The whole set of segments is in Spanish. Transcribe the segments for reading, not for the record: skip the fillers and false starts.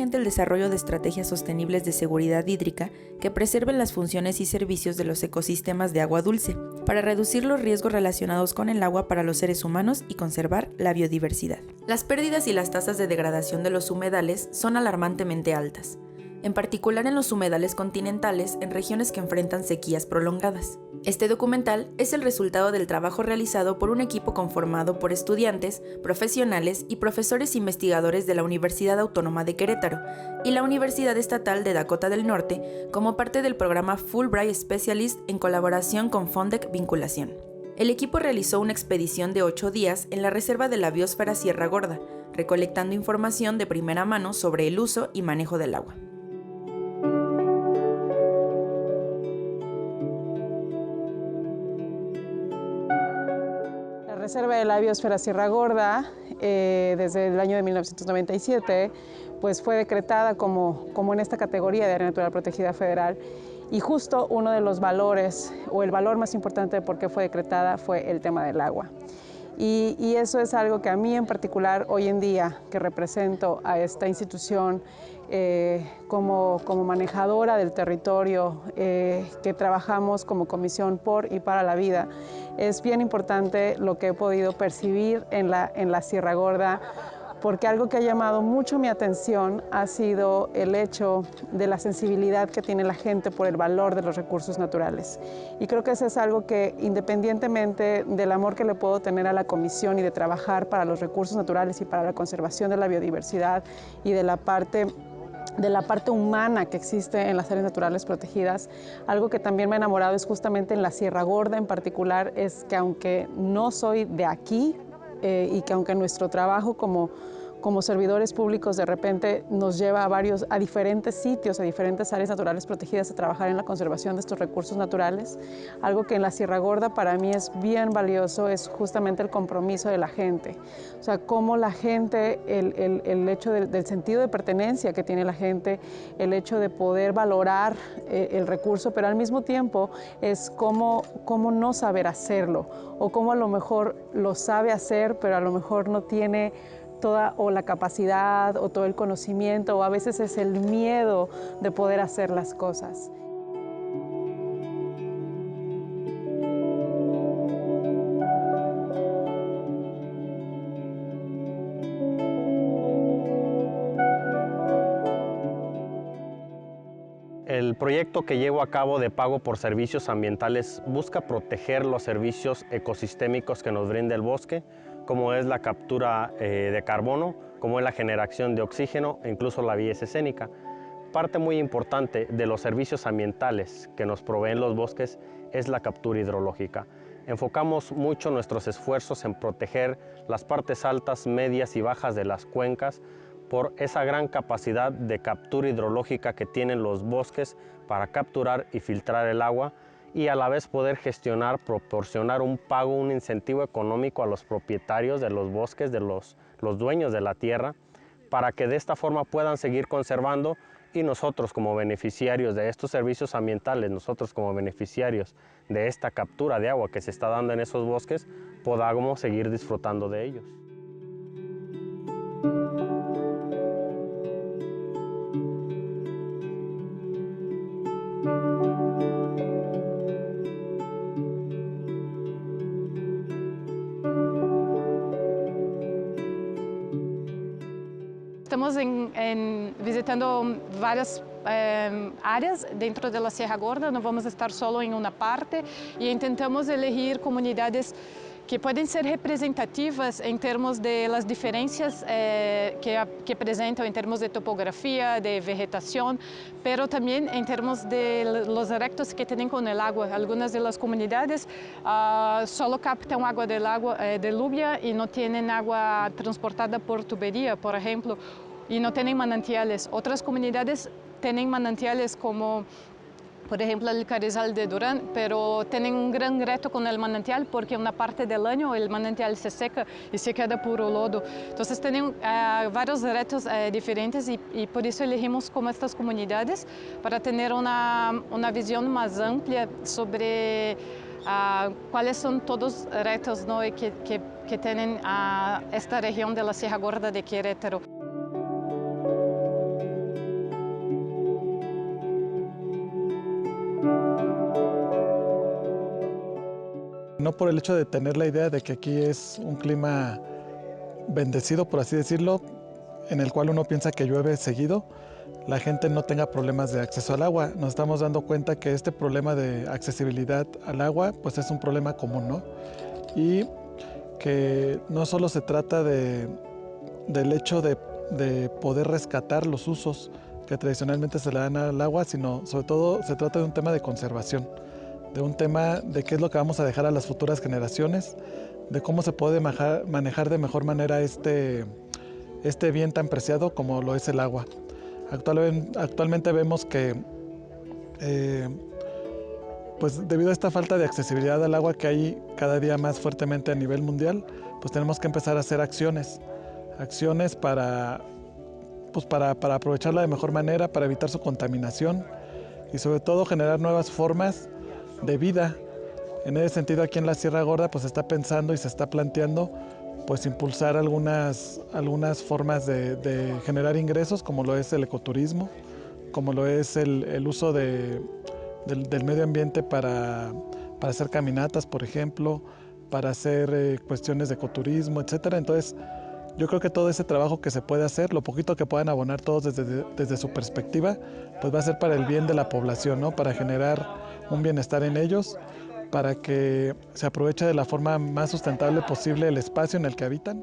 urgente el desarrollo de estrategias sostenibles de seguridad hídrica que preserven las funciones y servicios de los ecosistemas de agua dulce, para reducir los riesgos relacionados con el agua para los seres humanos y conservar la biodiversidad. Las pérdidas y las tasas de degradación de los humedales son alarmantemente altas, en particular en los humedales continentales en regiones que enfrentan sequías prolongadas. Este documental es el resultado del trabajo realizado por un equipo conformado por estudiantes, profesionales y profesores investigadores de la Universidad Autónoma de Querétaro y la Universidad Estatal de Dakota del Norte como parte del programa Fulbright Specialist en colaboración con Fondec Vinculación. El equipo realizó una expedición de 8 días en la reserva de la biosfera Sierra Gorda, recolectando información de primera mano sobre el uso y manejo del agua. La Reserva de la Biosfera Sierra Gorda, desde el año de 1997, pues fue decretada como en esta categoría de área natural protegida federal, y justo uno de los valores, o el valor más importante de por qué fue decretada, fue el tema del agua. Y eso es algo que a mí en particular, hoy en día, que represento a esta institución como manejadora del territorio, que trabajamos como Comisión por y para la Vida, es bien importante lo que he podido percibir en la Sierra Gorda, porque algo que ha llamado mucho mi atención ha sido el hecho de la sensibilidad que tiene la gente por el valor de los recursos naturales. Y creo que eso es algo que, independientemente del amor que le puedo tener a la comisión y de trabajar para los recursos naturales y para la conservación de la biodiversidad y de la parte humana que existe en las áreas naturales protegidas, algo que también me ha enamorado es justamente en la Sierra Gorda en particular, es que aunque no soy de aquí y que aunque nuestro trabajo como servidores públicos de repente nos lleva a diferentes sitios, a diferentes áreas naturales protegidas a trabajar en la conservación de estos recursos naturales, algo que en la Sierra Gorda para mí es bien valioso es justamente el compromiso de la gente. O sea, cómo la gente, el hecho del sentido de pertenencia que tiene la gente, el hecho de poder valorar el recurso, pero al mismo tiempo es cómo no saber hacerlo, o cómo a lo mejor lo sabe hacer, pero a lo mejor no tiene toda o la capacidad o todo el conocimiento, o a veces es el miedo de poder hacer las cosas. El proyecto que llevo a cabo de pago por servicios ambientales busca proteger los servicios ecosistémicos que nos brinda el bosque, como es la captura de carbono, como es la generación de oxígeno e incluso la belleza escénica. Parte muy importante de los servicios ambientales que nos proveen los bosques es la captura hidrológica. Enfocamos mucho nuestros esfuerzos en proteger las partes altas, medias y bajas de las cuencas por esa gran capacidad de captura hidrológica que tienen los bosques para capturar y filtrar el agua, y a la vez poder gestionar, proporcionar un pago, un incentivo económico a los propietarios de los bosques, de los dueños de la tierra, para que de esta forma puedan seguir conservando, y nosotros como beneficiarios de estos servicios ambientales, nosotros como beneficiarios de esta captura de agua que se está dando en esos bosques, podamos seguir disfrutando de ellos. Estamos visitando várias áreas dentro da Serra Gorda, não vamos estar só em uma parte, e tentamos elegir comunidades que podem ser representativas em termos de las diferenças que apresentam em termos de topografia, de vegetação, pero também em termos de los retos que têm com o agua. Algumas das comunidades só captam água de lluvia e não têm água transportada por tuberia, por exemplo, e não têm manantiales. Outras comunidades têm manantiales como, por ejemplo, el Carrizal de Durán, pero tienen un gran reto con el manantial porque una parte del año el manantial se seca y se queda puro lodo. Entonces tienen varios retos diferentes y por eso elegimos como estas comunidades para tener una visión más amplia sobre cuáles son todos los retos, ¿no?, que tienen esta región de la Sierra Gorda de Querétaro. No por el hecho de tener la idea de que aquí es un clima bendecido, por así decirlo, en el cual uno piensa que llueve seguido, la gente no tenga problemas de acceso al agua. Nos estamos dando cuenta que este problema de accesibilidad al agua pues es un problema común, ¿no? Y que no solo se trata del hecho de poder rescatar los usos que tradicionalmente se le dan al agua, sino sobre todo se trata de un tema de conservación, de un tema de qué es lo que vamos a dejar a las futuras generaciones, de cómo se puede manejar de mejor manera este bien tan preciado como lo es el agua. Actualmente vemos que pues debido a esta falta de accesibilidad al agua que hay cada día más fuertemente a nivel mundial, pues tenemos que empezar a hacer acciones para aprovecharla de mejor manera, para evitar su contaminación y sobre todo generar nuevas formas de vida. En ese sentido, aquí en la Sierra Gorda pues se está pensando y se está planteando pues impulsar algunas formas de generar ingresos, como lo es el ecoturismo, como lo es el uso del medio ambiente para hacer caminatas, por ejemplo, para hacer cuestiones de ecoturismo, etcétera. Entonces, yo creo que todo ese trabajo que se puede hacer, lo poquito que puedan abonar todos desde su perspectiva, pues va a ser para el bien de la población, ¿no? Para generar un bienestar en ellos, para que se aproveche de la forma más sustentable posible el espacio en el que habitan.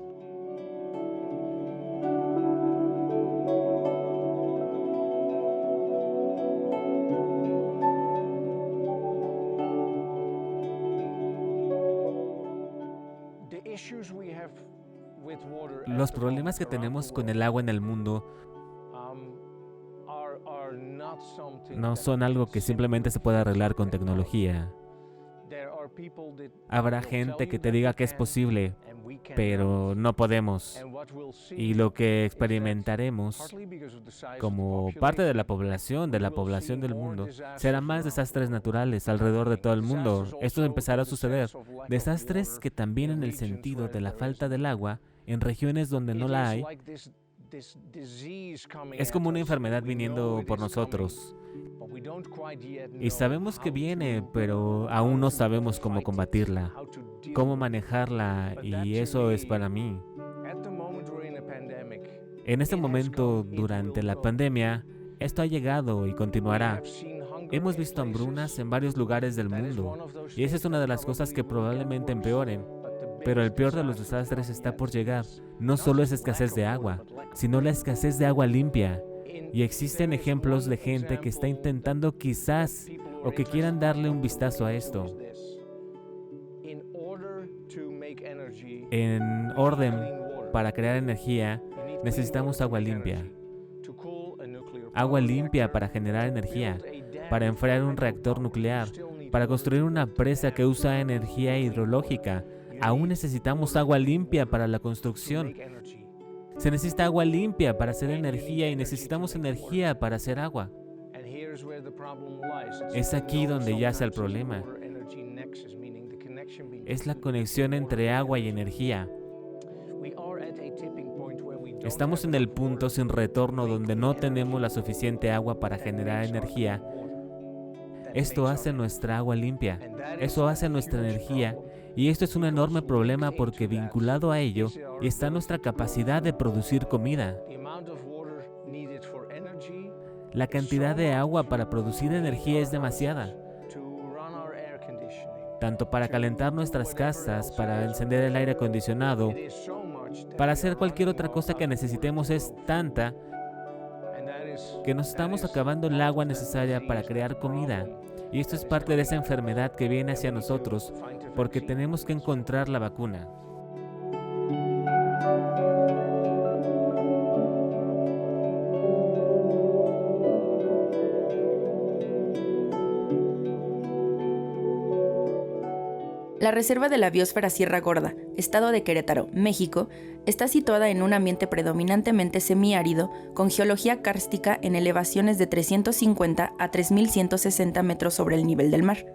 Los problemas que tenemos con el agua en el mundo no son algo que simplemente se pueda arreglar con tecnología. Habrá gente que te diga que es posible, pero no podemos. Y lo que experimentaremos como parte de la población del mundo, serán más desastres naturales alrededor de todo el mundo. Esto empezará a suceder. Desastres que también en el sentido de la falta del agua, en regiones donde no la hay, es como una enfermedad viniendo por nosotros. Y sabemos que viene, pero aún no sabemos cómo combatirla, cómo manejarla, y eso es para mí. En este momento, durante la pandemia, esto ha llegado y continuará. Hemos visto hambrunas en varios lugares del mundo, y esa es una de las cosas que probablemente empeoren. Pero el peor de los desastres está por llegar. No solo es escasez de agua, sino la escasez de agua limpia. Y existen ejemplos de gente que está intentando quizás o que quieran darle un vistazo a esto. En orden para crear energía, necesitamos agua limpia. Agua limpia para generar energía, para enfriar un reactor nuclear, para construir una presa que usa energía hidrológica. Aún necesitamos agua limpia para la construcción. Se necesita agua limpia para hacer energía y necesitamos energía para hacer agua. Es aquí donde yace el problema. Es la conexión entre agua y energía. Estamos en el punto sin retorno donde no tenemos la suficiente agua para generar energía. Esto hace nuestra agua limpia. Eso hace nuestra energía. Y esto es un enorme problema porque vinculado a ello está nuestra capacidad de producir comida. La cantidad de agua para producir energía es demasiada. Tanto para calentar nuestras casas, para encender el aire acondicionado, para hacer cualquier otra cosa que necesitemos es tanta que nos estamos acabando el agua necesaria para crear comida. Y esto es parte de esa enfermedad que viene hacia nosotros, porque tenemos que encontrar la vacuna. La Reserva de la Biosfera Sierra Gorda, Estado de Querétaro, México, está situada en un ambiente predominantemente semiárido con geología kárstica en elevaciones de 350 a 3.160 metros sobre el nivel del mar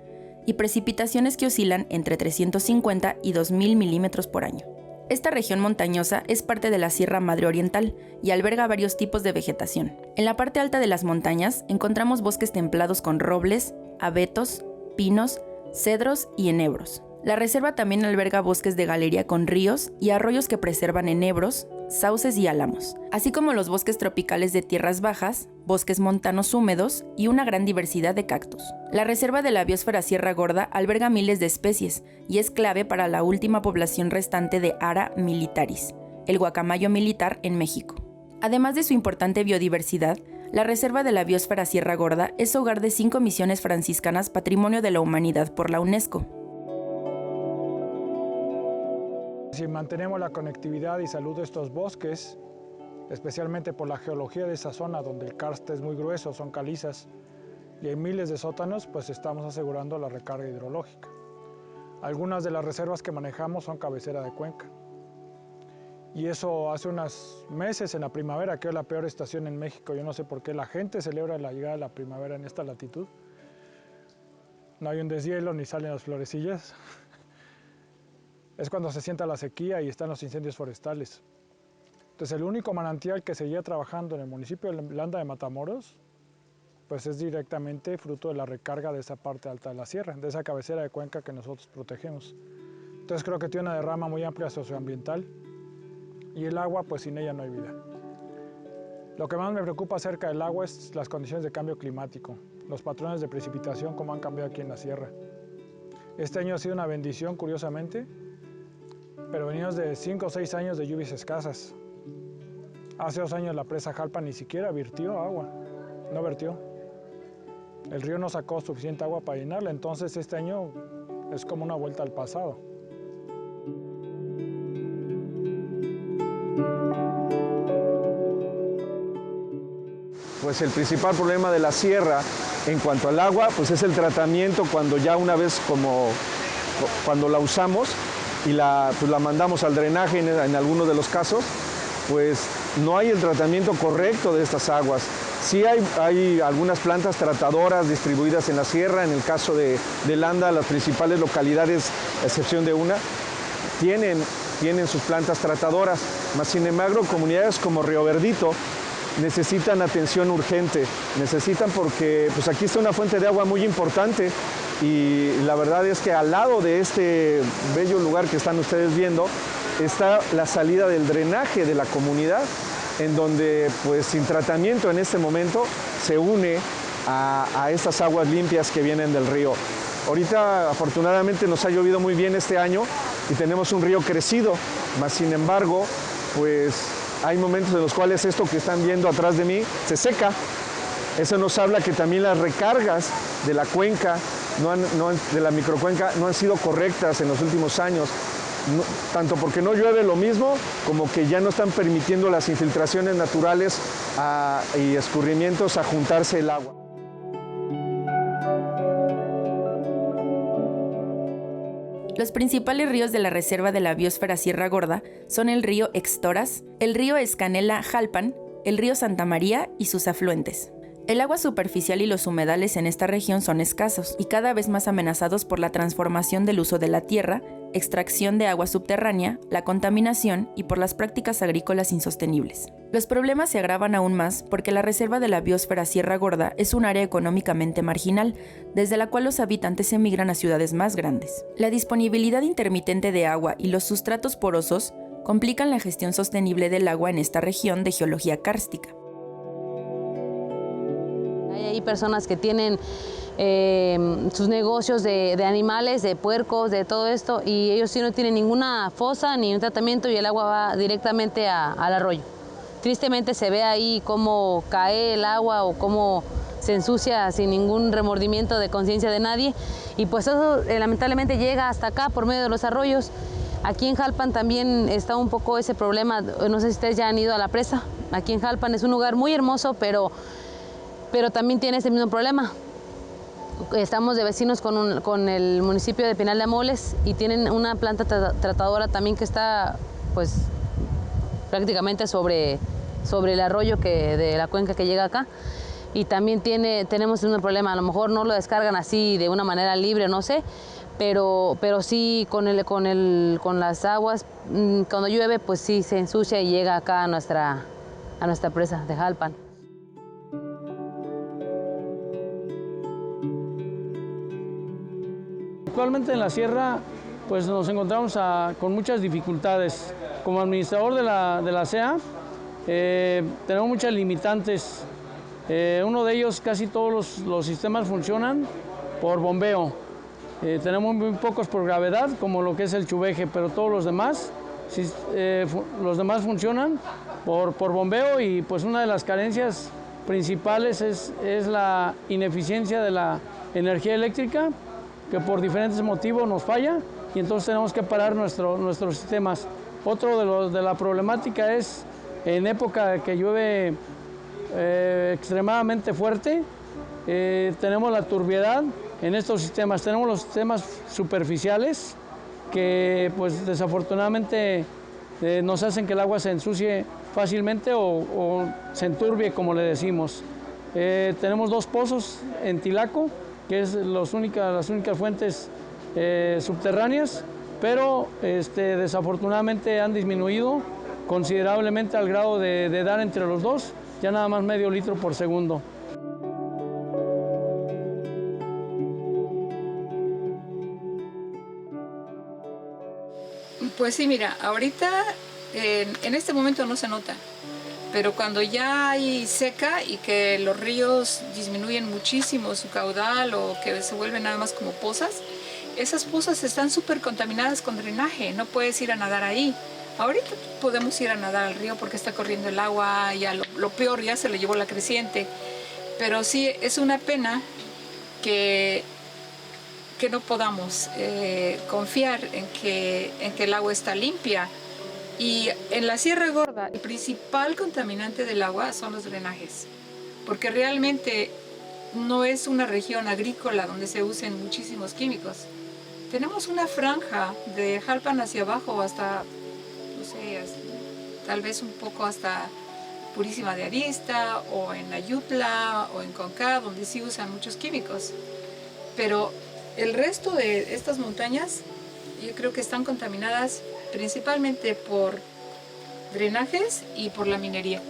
y precipitaciones que oscilan entre 350 y 2.000 milímetros por año. Esta región montañosa es parte de la Sierra Madre Oriental y alberga varios tipos de vegetación. En la parte alta de las montañas encontramos bosques templados con robles, abetos, pinos, cedros y enebros. La reserva también alberga bosques de galería con ríos y arroyos que preservan enebros, sauces y álamos, así como los bosques tropicales de tierras bajas, bosques montanos húmedos y una gran diversidad de cactus. La reserva de la biosfera Sierra Gorda alberga miles de especies y es clave para la última población restante de Ara militaris, el guacamayo militar en México. Además de su importante biodiversidad, la Reserva de la Biosfera Sierra Gorda es hogar de 5 misiones franciscanas Patrimonio de la Humanidad por la UNESCO. Si mantenemos la conectividad y salud de estos bosques, especialmente por la geología de esa zona donde el karst es muy grueso, son calizas y hay miles de sótanos, pues estamos asegurando la recarga hidrológica. Algunas de las reservas que manejamos son cabecera de cuenca. Y eso hace unos meses en la primavera, que es la peor estación en México. Yo no sé por qué la gente celebra la llegada de la primavera en esta latitud. No hay un deshielo ni salen las florecillas. Es cuando se sienta la sequía y están los incendios forestales. Entonces el único manantial que seguía trabajando en el municipio de Landa de Matamoros, pues es directamente fruto de la recarga de esa parte alta de la sierra, de esa cabecera de cuenca que nosotros protegemos. Entonces creo que tiene una derrama muy amplia socioambiental. Y el agua, pues sin ella no hay vida. Lo que más me preocupa acerca del agua es las condiciones de cambio climático, los patrones de precipitación, cómo han cambiado aquí en la sierra. Este año ha sido una bendición, curiosamente, pero venimos de 5 o 6 años de lluvias escasas. Hace 2 años la presa Jalpan ni siquiera vertió agua, no vertió. El río no sacó suficiente agua para llenarla, entonces este año es como una vuelta al pasado. Pues el principal problema de la sierra en cuanto al agua, pues es el tratamiento cuando ya una vez cuando la usamos y la mandamos al drenaje en algunos de los casos, pues no hay el tratamiento correcto de estas aguas. Sí hay algunas plantas tratadoras distribuidas en la sierra, en el caso de Landa, las principales localidades, a excepción de una, tienen sus plantas tratadoras, mas sin embargo comunidades como Río Verdito necesitan atención urgente, necesitan porque pues aquí está una fuente de agua muy importante y la verdad es que al lado de este bello lugar que están ustedes viendo está la salida del drenaje de la comunidad, en donde pues sin tratamiento en este momento se une a estas aguas limpias que vienen del río. Ahorita afortunadamente nos ha llovido muy bien este año y tenemos un río crecido, mas sin embargo pues hay momentos en los cuales esto que están viendo atrás de mí se seca. Eso nos habla que también las recargas de la cuenca, de la microcuenca, no han sido correctas en los últimos años. Tanto porque no llueve lo mismo, como que ya no están permitiendo las infiltraciones naturales y escurrimientos a juntarse el agua. Los principales ríos de la Reserva de la Biosfera Sierra Gorda son el río Extoras, el río Escanela-Jalpan, el río Santa María y sus afluentes. El agua superficial y los humedales en esta región son escasos y cada vez más amenazados por la transformación del uso de la tierra, extracción de agua subterránea, la contaminación y por las prácticas agrícolas insostenibles. Los problemas se agravan aún más porque la Reserva de la Biosfera Sierra Gorda es un área económicamente marginal, desde la cual los habitantes emigran a ciudades más grandes. La disponibilidad intermitente de agua y los sustratos porosos complican la gestión sostenible del agua en esta región de geología kárstica. Hay personas que tienen sus negocios de animales, de puercos, de todo esto, y ellos sí no tienen ninguna fosa ni un tratamiento y el agua va directamente al arroyo. Tristemente se ve ahí cómo cae el agua o cómo se ensucia sin ningún remordimiento de conciencia de nadie, y pues eso lamentablemente llega hasta acá por medio de los arroyos. Aquí en Jalpan también está un poco ese problema, no sé si ustedes ya han ido a la presa. Aquí en Jalpan es un lugar muy hermoso, pero también tiene ese mismo problema. Estamos de vecinos con el municipio de Pinal de Amoles y tienen una planta tratadora también que está pues prácticamente sobre el arroyo de la cuenca que llega acá, y también tenemos un problema. A lo mejor no lo descargan así de una manera libre, no sé, pero sí con las aguas, cuando llueve pues sí se ensucia y llega acá a nuestra presa de Jalpan. Actualmente en la sierra pues nos encontramos con muchas dificultades. Como administrador de la CEA, tenemos muchas limitantes. Uno de ellos, casi todos los sistemas funcionan por bombeo. Tenemos muy pocos por gravedad, como lo que es el chuveje, pero todos los demás funcionan por bombeo, y pues una de las carencias principales es la ineficiencia de la energía eléctrica, que por diferentes motivos nos falla, y entonces tenemos que parar nuestros sistemas. Otro de la problemática es en época que llueve extremadamente fuerte, tenemos la turbiedad en estos sistemas. Tenemos los sistemas superficiales que pues desafortunadamente nos hacen que el agua se ensucie fácilmente o se enturbie, como le decimos. Tenemos 2 pozos en Tilaco, que es las únicas fuentes subterráneas, pero desafortunadamente han disminuido considerablemente al grado de dar entre los 2 ya nada más medio litro por segundo. Pues sí, mira, ahorita en este momento no se nota, pero cuando ya hay seca y que los ríos disminuyen muchísimo su caudal o que se vuelven nada más como pozas, esas pozas están súper contaminadas con drenaje, no puedes ir a nadar ahí. Ahorita podemos ir a nadar al río porque está corriendo el agua, ya lo peor ya se le llevó la creciente, pero sí es una pena que no podamos confiar en que el agua está limpia. Y en la Sierra Gorda, el principal contaminante del agua son los drenajes, porque realmente no es una región agrícola donde se usen muchísimos químicos. Tenemos una franja de Jalpan hacia abajo hasta, no sé, tal vez un poco hasta Purísima de Arista, o en Ayutla, o en Conká, donde sí usan muchos químicos. Pero el resto de estas montañas, yo creo que están contaminadas principalmente por drenajes y por la minería.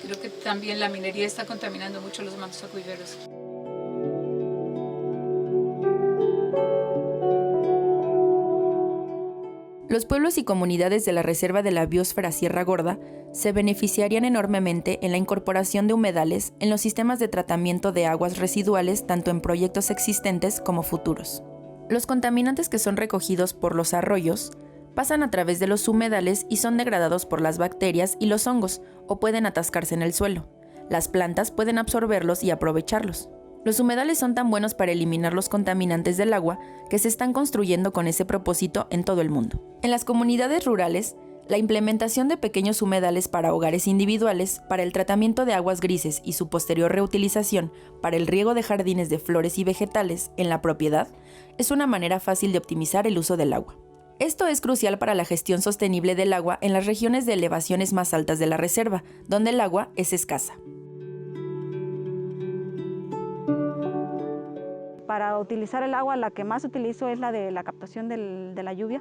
Creo que también la minería está contaminando mucho los mantos acuíferos. Los pueblos y comunidades de la Reserva de la Biosfera Sierra Gorda se beneficiarían enormemente en la incorporación de humedales en los sistemas de tratamiento de aguas residuales, tanto en proyectos existentes como futuros. Los contaminantes que son recogidos por los arroyos pasan a través de los humedales y son degradados por las bacterias y los hongos, o pueden atascarse en el suelo. Las plantas pueden absorberlos y aprovecharlos. Los humedales son tan buenos para eliminar los contaminantes del agua que se están construyendo con ese propósito en todo el mundo. En las comunidades rurales, la implementación de pequeños humedales para hogares individuales, para el tratamiento de aguas grises y su posterior reutilización para el riego de jardines de flores y vegetales en la propiedad, es una manera fácil de optimizar el uso del agua. Esto es crucial para la gestión sostenible del agua en las regiones de elevaciones más altas de la reserva, donde el agua es escasa. Para utilizar el agua, la que más utilizo es la de la captación de la lluvia,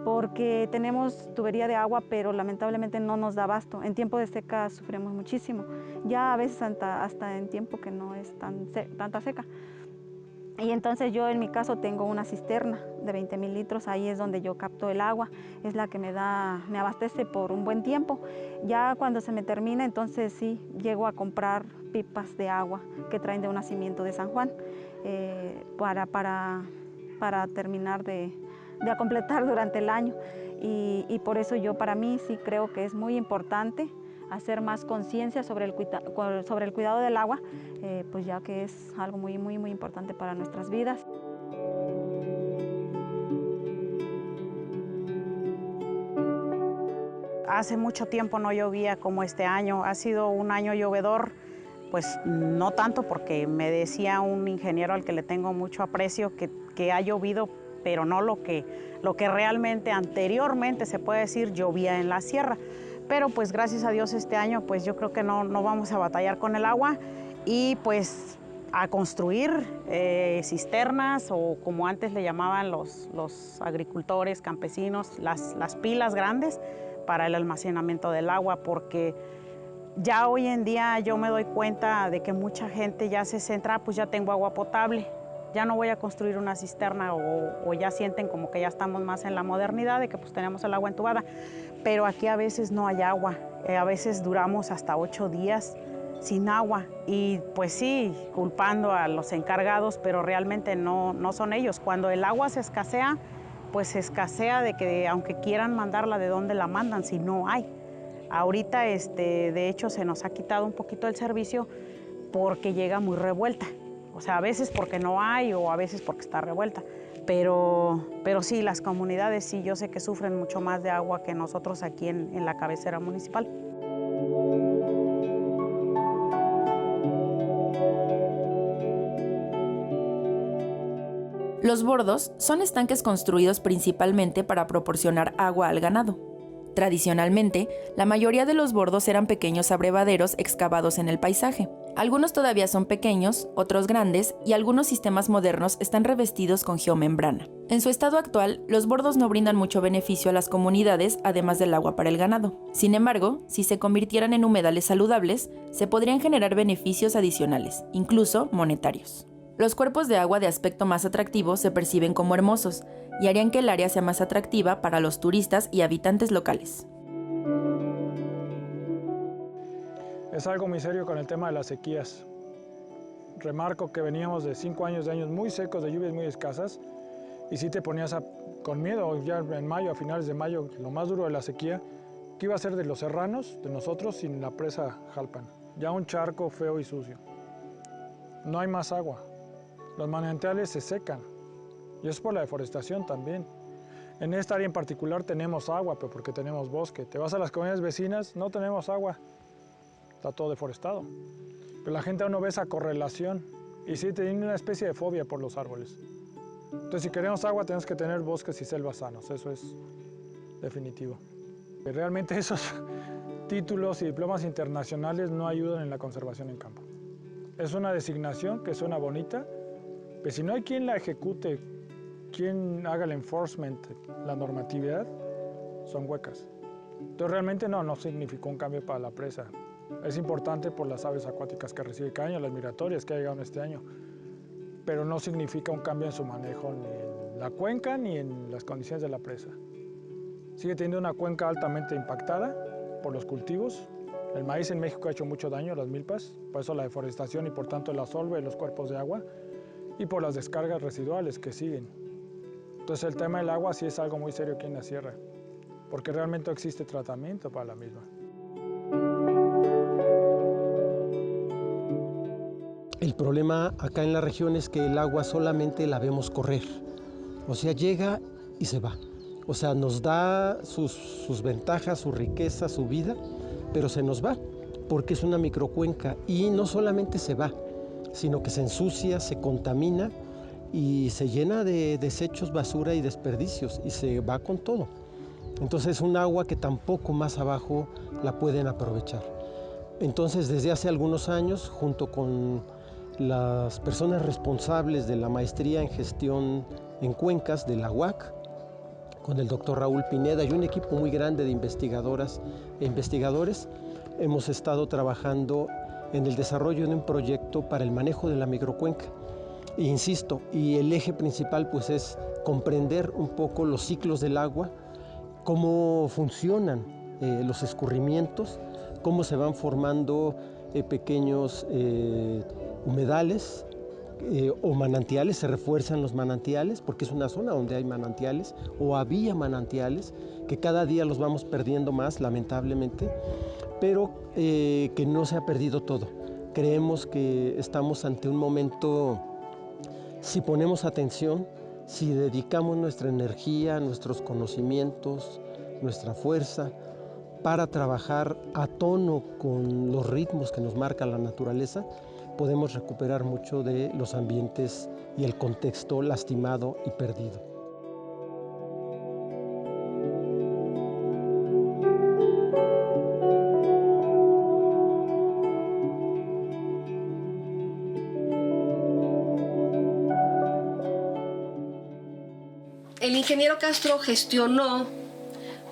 porque tenemos tubería de agua, pero lamentablemente no nos da abasto. En tiempo de seca sufrimos muchísimo, ya a veces hasta en tiempo que no es tanta seca. Y entonces yo en mi caso tengo una cisterna de 20,000 litros, ahí es donde yo capto el agua, es la que me abastece por un buen tiempo. Ya cuando se me termina, entonces sí, llego a comprar pipas de agua que traen de un nacimiento de San Juan, para terminar de completar durante el año. Y por eso para mí sí creo que es muy importante hacer más conciencia sobre el cuidado del agua, pues ya que es algo muy, muy, muy importante para nuestras vidas. Hace mucho tiempo no llovía como este año, ha sido un año llovedor, pues no tanto, porque me decía un ingeniero al que le tengo mucho aprecio que ha llovido, pero no lo que realmente anteriormente se puede decir llovía en la sierra. Pero pues gracias a Dios este año pues yo creo que no vamos a batallar con el agua, y pues a construir cisternas, o como antes le llamaban los agricultores campesinos, las pilas grandes para el almacenamiento del agua, porque ya hoy en día yo me doy cuenta de que mucha gente ya se centra, pues ya tengo agua potable, ya no voy a construir una cisterna o ya sienten como que ya estamos más en la modernidad de que pues tenemos el agua entubada, pero aquí a veces no hay agua, a veces duramos hasta 8 días sin agua y pues sí, culpando a los encargados, pero realmente no son ellos. Cuando el agua se escasea, pues se escasea de que aunque quieran mandarla, ¿de dónde la mandan si no hay? Ahorita, de hecho, se nos ha quitado un poquito el servicio porque llega muy revuelta. O sea, a veces porque no hay o a veces porque está revuelta. Pero sí, las comunidades sí, yo sé que sufren mucho más de agua que nosotros aquí en la cabecera municipal. Los bordos son estanques construidos principalmente para proporcionar agua al ganado. Tradicionalmente, la mayoría de los bordos eran pequeños abrevaderos excavados en el paisaje. Algunos todavía son pequeños, otros grandes, y algunos sistemas modernos están revestidos con geomembrana. En su estado actual, los bordos no brindan mucho beneficio a las comunidades, además del agua para el ganado. Sin embargo, si se convirtieran en humedales saludables, se podrían generar beneficios adicionales, incluso monetarios. Los cuerpos de agua de aspecto más atractivo se perciben como hermosos y harían que el área sea más atractiva para los turistas y habitantes locales. Es algo muy serio con el tema de las sequías. Remarco que veníamos de 5 años de años muy secos, de lluvias muy escasas, y si te ponías con miedo ya en mayo, a finales de mayo, lo más duro de la sequía, ¿qué iba a ser de los serranos, de nosotros, sin la presa Jalpan? Ya un charco feo y sucio. No hay más agua. Los manantiales se secan, y es por la deforestación también. En esta área en particular tenemos agua, pero porque tenemos bosque. Te vas a las comunidades vecinas, no tenemos agua, está todo deforestado. Pero la gente aún no ve esa correlación, y sí tiene una especie de fobia por los árboles. Entonces, si queremos agua, tenemos que tener bosques y selvas sanos, eso es definitivo. Realmente esos títulos y diplomas internacionales no ayudan en la conservación en campo. Es una designación que suena bonita, pero si no hay quien la ejecute, quien haga el enforcement, la normatividad, son huecas. Entonces realmente no significó un cambio para la presa. Es importante por las aves acuáticas que recibe cada año, las migratorias que ha llegado este año, pero no significa un cambio en su manejo ni en la cuenca ni en las condiciones de la presa. Sigue teniendo una cuenca altamente impactada por los cultivos. El maíz en México ha hecho mucho daño a las milpas, por eso la deforestación y por tanto el asolve de los cuerpos de agua, y por las descargas residuales que siguen. Entonces el tema del agua sí es algo muy serio aquí en la sierra, porque realmente no existe tratamiento para la misma. El problema acá en la región es que el agua solamente la vemos correr, o sea, llega y se va. O sea, nos da sus ventajas, su riqueza, su vida, pero se nos va, porque es una microcuenca y no solamente se va, sino que se ensucia, se contamina y se llena de desechos, basura y desperdicios y se va con todo. Entonces es un agua que tampoco más abajo la pueden aprovechar. Entonces desde hace algunos años, junto con las personas responsables de la maestría en gestión en cuencas de la UAC, con el doctor Raúl Pineda y un equipo muy grande de investigadoras e investigadores, hemos estado trabajando en el desarrollo de un proyecto para el manejo de la microcuenca. E insisto, y el eje principal pues es comprender un poco los ciclos del agua, cómo funcionan los escurrimientos, cómo se van formando pequeños humedales o manantiales, se refuerzan los manantiales, porque es una zona donde hay manantiales, o había manantiales, que cada día los vamos perdiendo más, lamentablemente, pero que no se ha perdido todo. Creemos que estamos ante un momento, si ponemos atención, si dedicamos nuestra energía, nuestros conocimientos, nuestra fuerza, para trabajar a tono con los ritmos que nos marca la naturaleza, podemos recuperar mucho de los ambientes y el contexto lastimado y perdido. El ingeniero Castro gestionó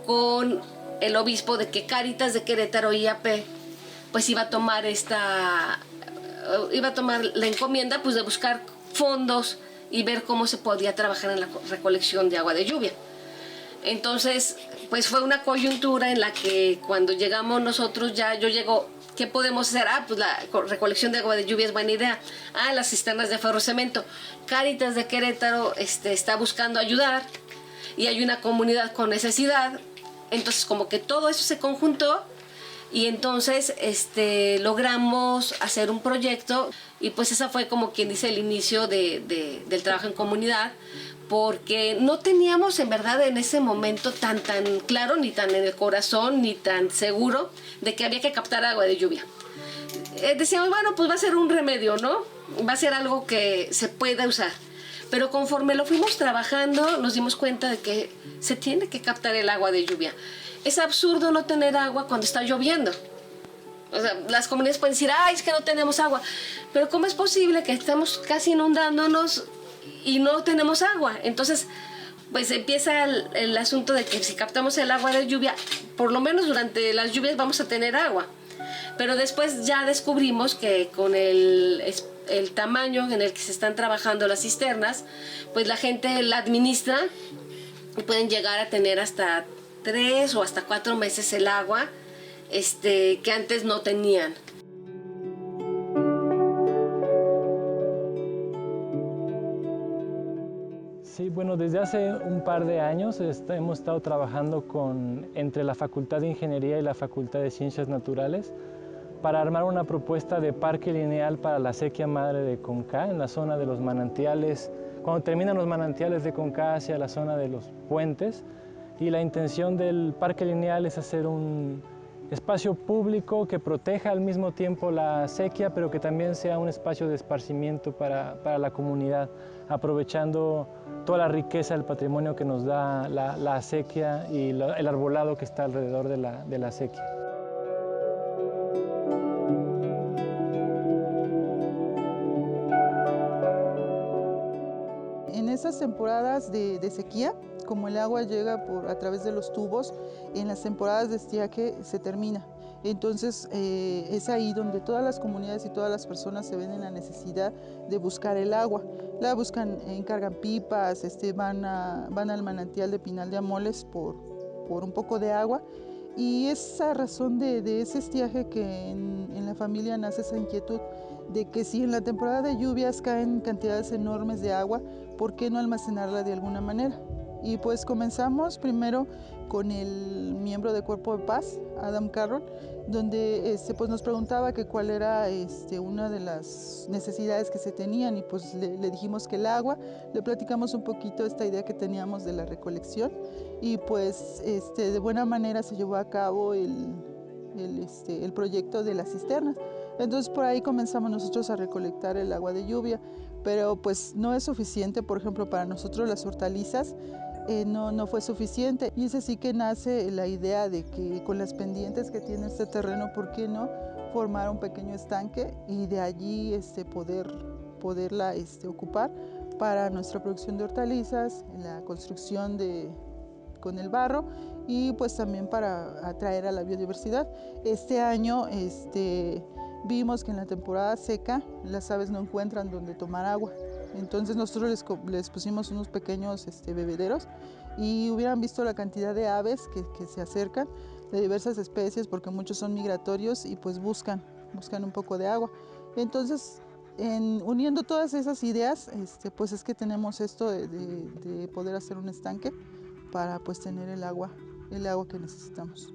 con el obispo de que Cáritas de Querétaro IAP pues iba a tomar la encomienda pues de buscar fondos y ver cómo se podía trabajar en la recolección de agua de lluvia. Entonces, pues fue una coyuntura en la que cuando llegamos nosotros yo llego, ¿qué podemos hacer? Pues la recolección de agua de lluvia es buena idea. Las cisternas de ferrocemento. Cáritas de Querétaro está buscando ayudar y hay una comunidad con necesidad. Entonces, como que todo eso se conjuntó y entonces logramos hacer un proyecto y pues esa fue como quien dice el inicio del trabajo en comunidad, porque no teníamos en verdad en ese momento tan claro, ni tan en el corazón, ni tan seguro de que había que captar agua de lluvia. Decíamos, bueno, pues va a ser un remedio, ¿no? Va a ser algo que se pueda usar. Pero conforme lo fuimos trabajando, nos dimos cuenta de que se tiene que captar el agua de lluvia. Es absurdo no tener agua cuando está lloviendo. O sea, las comunidades pueden decir, es que no tenemos agua. Pero ¿cómo es posible que estamos casi inundándonos y no tenemos agua? Entonces, pues empieza el asunto de que si captamos el agua de lluvia, por lo menos durante las lluvias vamos a tener agua. Pero después ya descubrimos que con el tamaño en el que se están trabajando las cisternas, pues la gente la administra y pueden llegar a tener hasta 3 o hasta 4 meses el agua que antes no tenían. Sí, bueno, desde hace un par de años hemos estado trabajando entre la Facultad de Ingeniería y la Facultad de Ciencias Naturales para armar una propuesta de parque lineal para la sequía madre de Conká en la zona de los manantiales, cuando terminan los manantiales de Conká hacia la zona de los puentes. Y la intención del parque lineal es hacer un espacio público que proteja al mismo tiempo la sequía, pero que también sea un espacio de esparcimiento para la comunidad, aprovechando toda la riqueza del patrimonio que nos da la sequía y el arbolado que está alrededor de la sequía. En esas temporadas de sequía, como el agua llega a través de los tubos, en las temporadas de estiaje se termina. Entonces es ahí donde todas las comunidades y todas las personas se ven en la necesidad de buscar el agua. La buscan, encargan pipas, van al manantial de Pinal de Amoles por un poco de agua. Y esa razón de ese estiaje que en la familia nace esa inquietud de que si en la temporada de lluvias caen cantidades enormes de agua, ¿por qué no almacenarla de alguna manera? Y pues comenzamos primero con el miembro de Cuerpo de Paz, Adam Carroll, donde pues nos preguntaba que cuál era una de las necesidades que se tenían y pues le dijimos que el agua, le platicamos un poquito esta idea que teníamos de la recolección y pues de buena manera se llevó a cabo el proyecto de las cisternas. Entonces por ahí comenzamos nosotros a recolectar el agua de lluvia, pero pues no es suficiente, por ejemplo, para nosotros las hortalizas, no fue suficiente y es así que nace la idea de que con las pendientes que tiene este terreno, ¿por qué no formar un pequeño estanque y de allí poderla ocupar para nuestra producción de hortalizas, la construcción con el barro y pues también para atraer a la biodiversidad? Este año vimos que en la temporada seca las aves no encuentran donde tomar agua. Entonces nosotros les pusimos unos pequeños bebederos y hubieran visto la cantidad de aves que se acercan de diversas especies porque muchos son migratorios y pues buscan un poco de agua. Entonces uniendo todas esas ideas pues es que tenemos esto de poder hacer un estanque para pues tener el agua que necesitamos.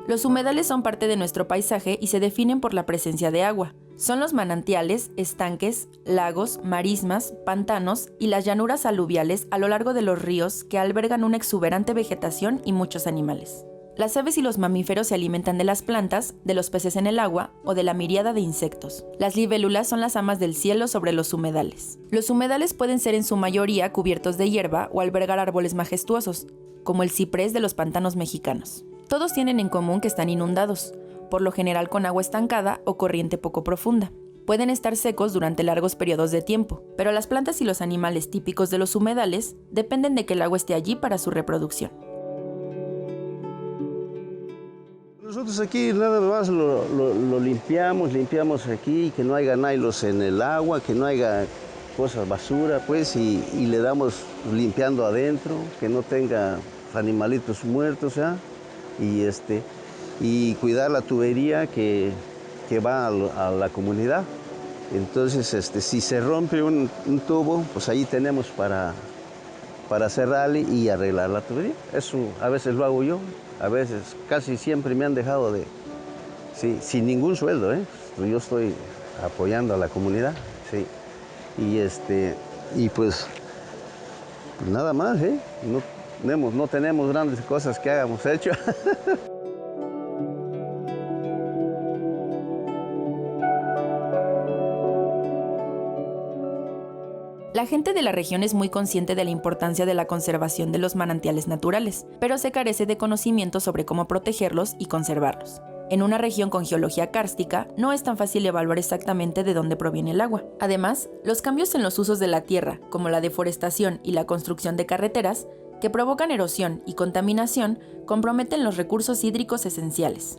Los humedales son parte de nuestro paisaje y se definen por la presencia de agua. Son los manantiales, estanques, lagos, marismas, pantanos y las llanuras aluviales a lo largo de los ríos que albergan una exuberante vegetación y muchos animales. Las aves y los mamíferos se alimentan de las plantas, de los peces en el agua o de la miríada de insectos. Las libélulas son las amas del cielo sobre los humedales. Los humedales pueden ser en su mayoría cubiertos de hierba o albergar árboles majestuosos, como el ciprés de los pantanos mexicanos. Todos tienen en común que están inundados, por lo general con agua estancada o corriente poco profunda. Pueden estar secos durante largos periodos de tiempo, pero las plantas y los animales típicos de los humedales dependen de que el agua esté allí para su reproducción. Nosotros aquí nada más lo limpiamos aquí, que no haya nailos en el agua, que no haya cosas basura, pues, y le damos limpiando adentro, que no tenga animalitos muertos, ¿ya? Y cuidar la tubería que va a la comunidad. Entonces, si se rompe un tubo, pues ahí tenemos para cerrarle y arreglar la tubería. Eso a veces lo hago yo, a veces casi siempre me han dejado sí, sin ningún sueldo, ¿eh? Yo estoy apoyando a la comunidad, sí. Y pues nada más, ¿eh? No tenemos grandes cosas que hayamos hecho. La gente de la región es muy consciente de la importancia de la conservación de los manantiales naturales, pero se carece de conocimiento sobre cómo protegerlos y conservarlos. En una región con geología kárstica, no es tan fácil evaluar exactamente de dónde proviene el agua. Además, los cambios en los usos de la tierra, como la deforestación y la construcción de carreteras, que provocan erosión y contaminación, comprometen los recursos hídricos esenciales.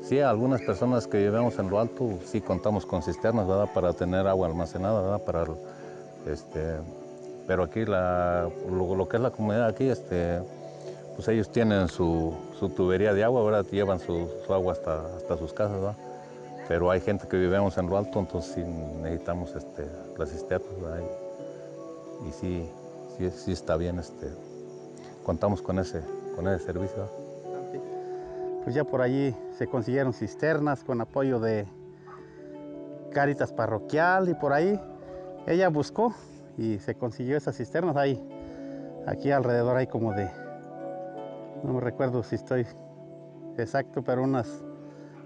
Sí, algunas personas que vivimos en lo alto, sí contamos con cisternas, ¿verdad? Para tener agua almacenada, ¿verdad? Pero aquí lo que es la comunidad aquí, pues ellos tienen su tubería de agua, ¿verdad? Llevan su agua hasta sus casas, ¿verdad? Pero hay gente que vivimos en lo alto, entonces sí necesitamos las cisternas, ¿verdad? Y sí está bien, contamos con ese servicio, ¿verdad? Pues ya por allí se consiguieron cisternas con apoyo de Cáritas Parroquial y por ahí ella buscó y se consiguió esas cisternas ahí. Aquí alrededor hay como no me recuerdo si estoy exacto, pero unas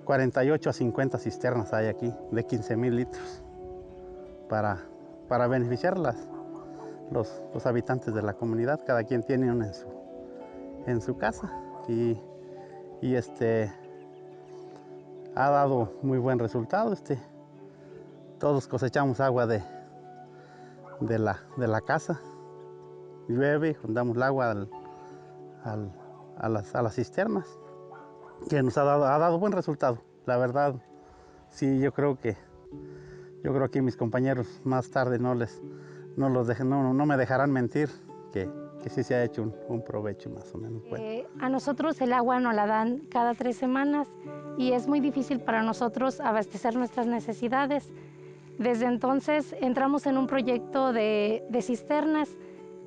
48 a 50 cisternas hay aquí de 15,000 litros para beneficiar los habitantes de la comunidad. Cada quien tiene una en su casa y ha dado muy buen resultado. Todos cosechamos agua de la casa, llueve, juntamos el agua a las cisternas, que nos ha dado buen resultado. La verdad, sí, yo creo que mis compañeros más tarde no me dejarán mentir que sí se ha hecho un provecho más o menos bueno. A nosotros el agua nos la dan cada 3 semanas y es muy difícil para nosotros abastecer nuestras necesidades. Desde entonces entramos en un proyecto de cisternas,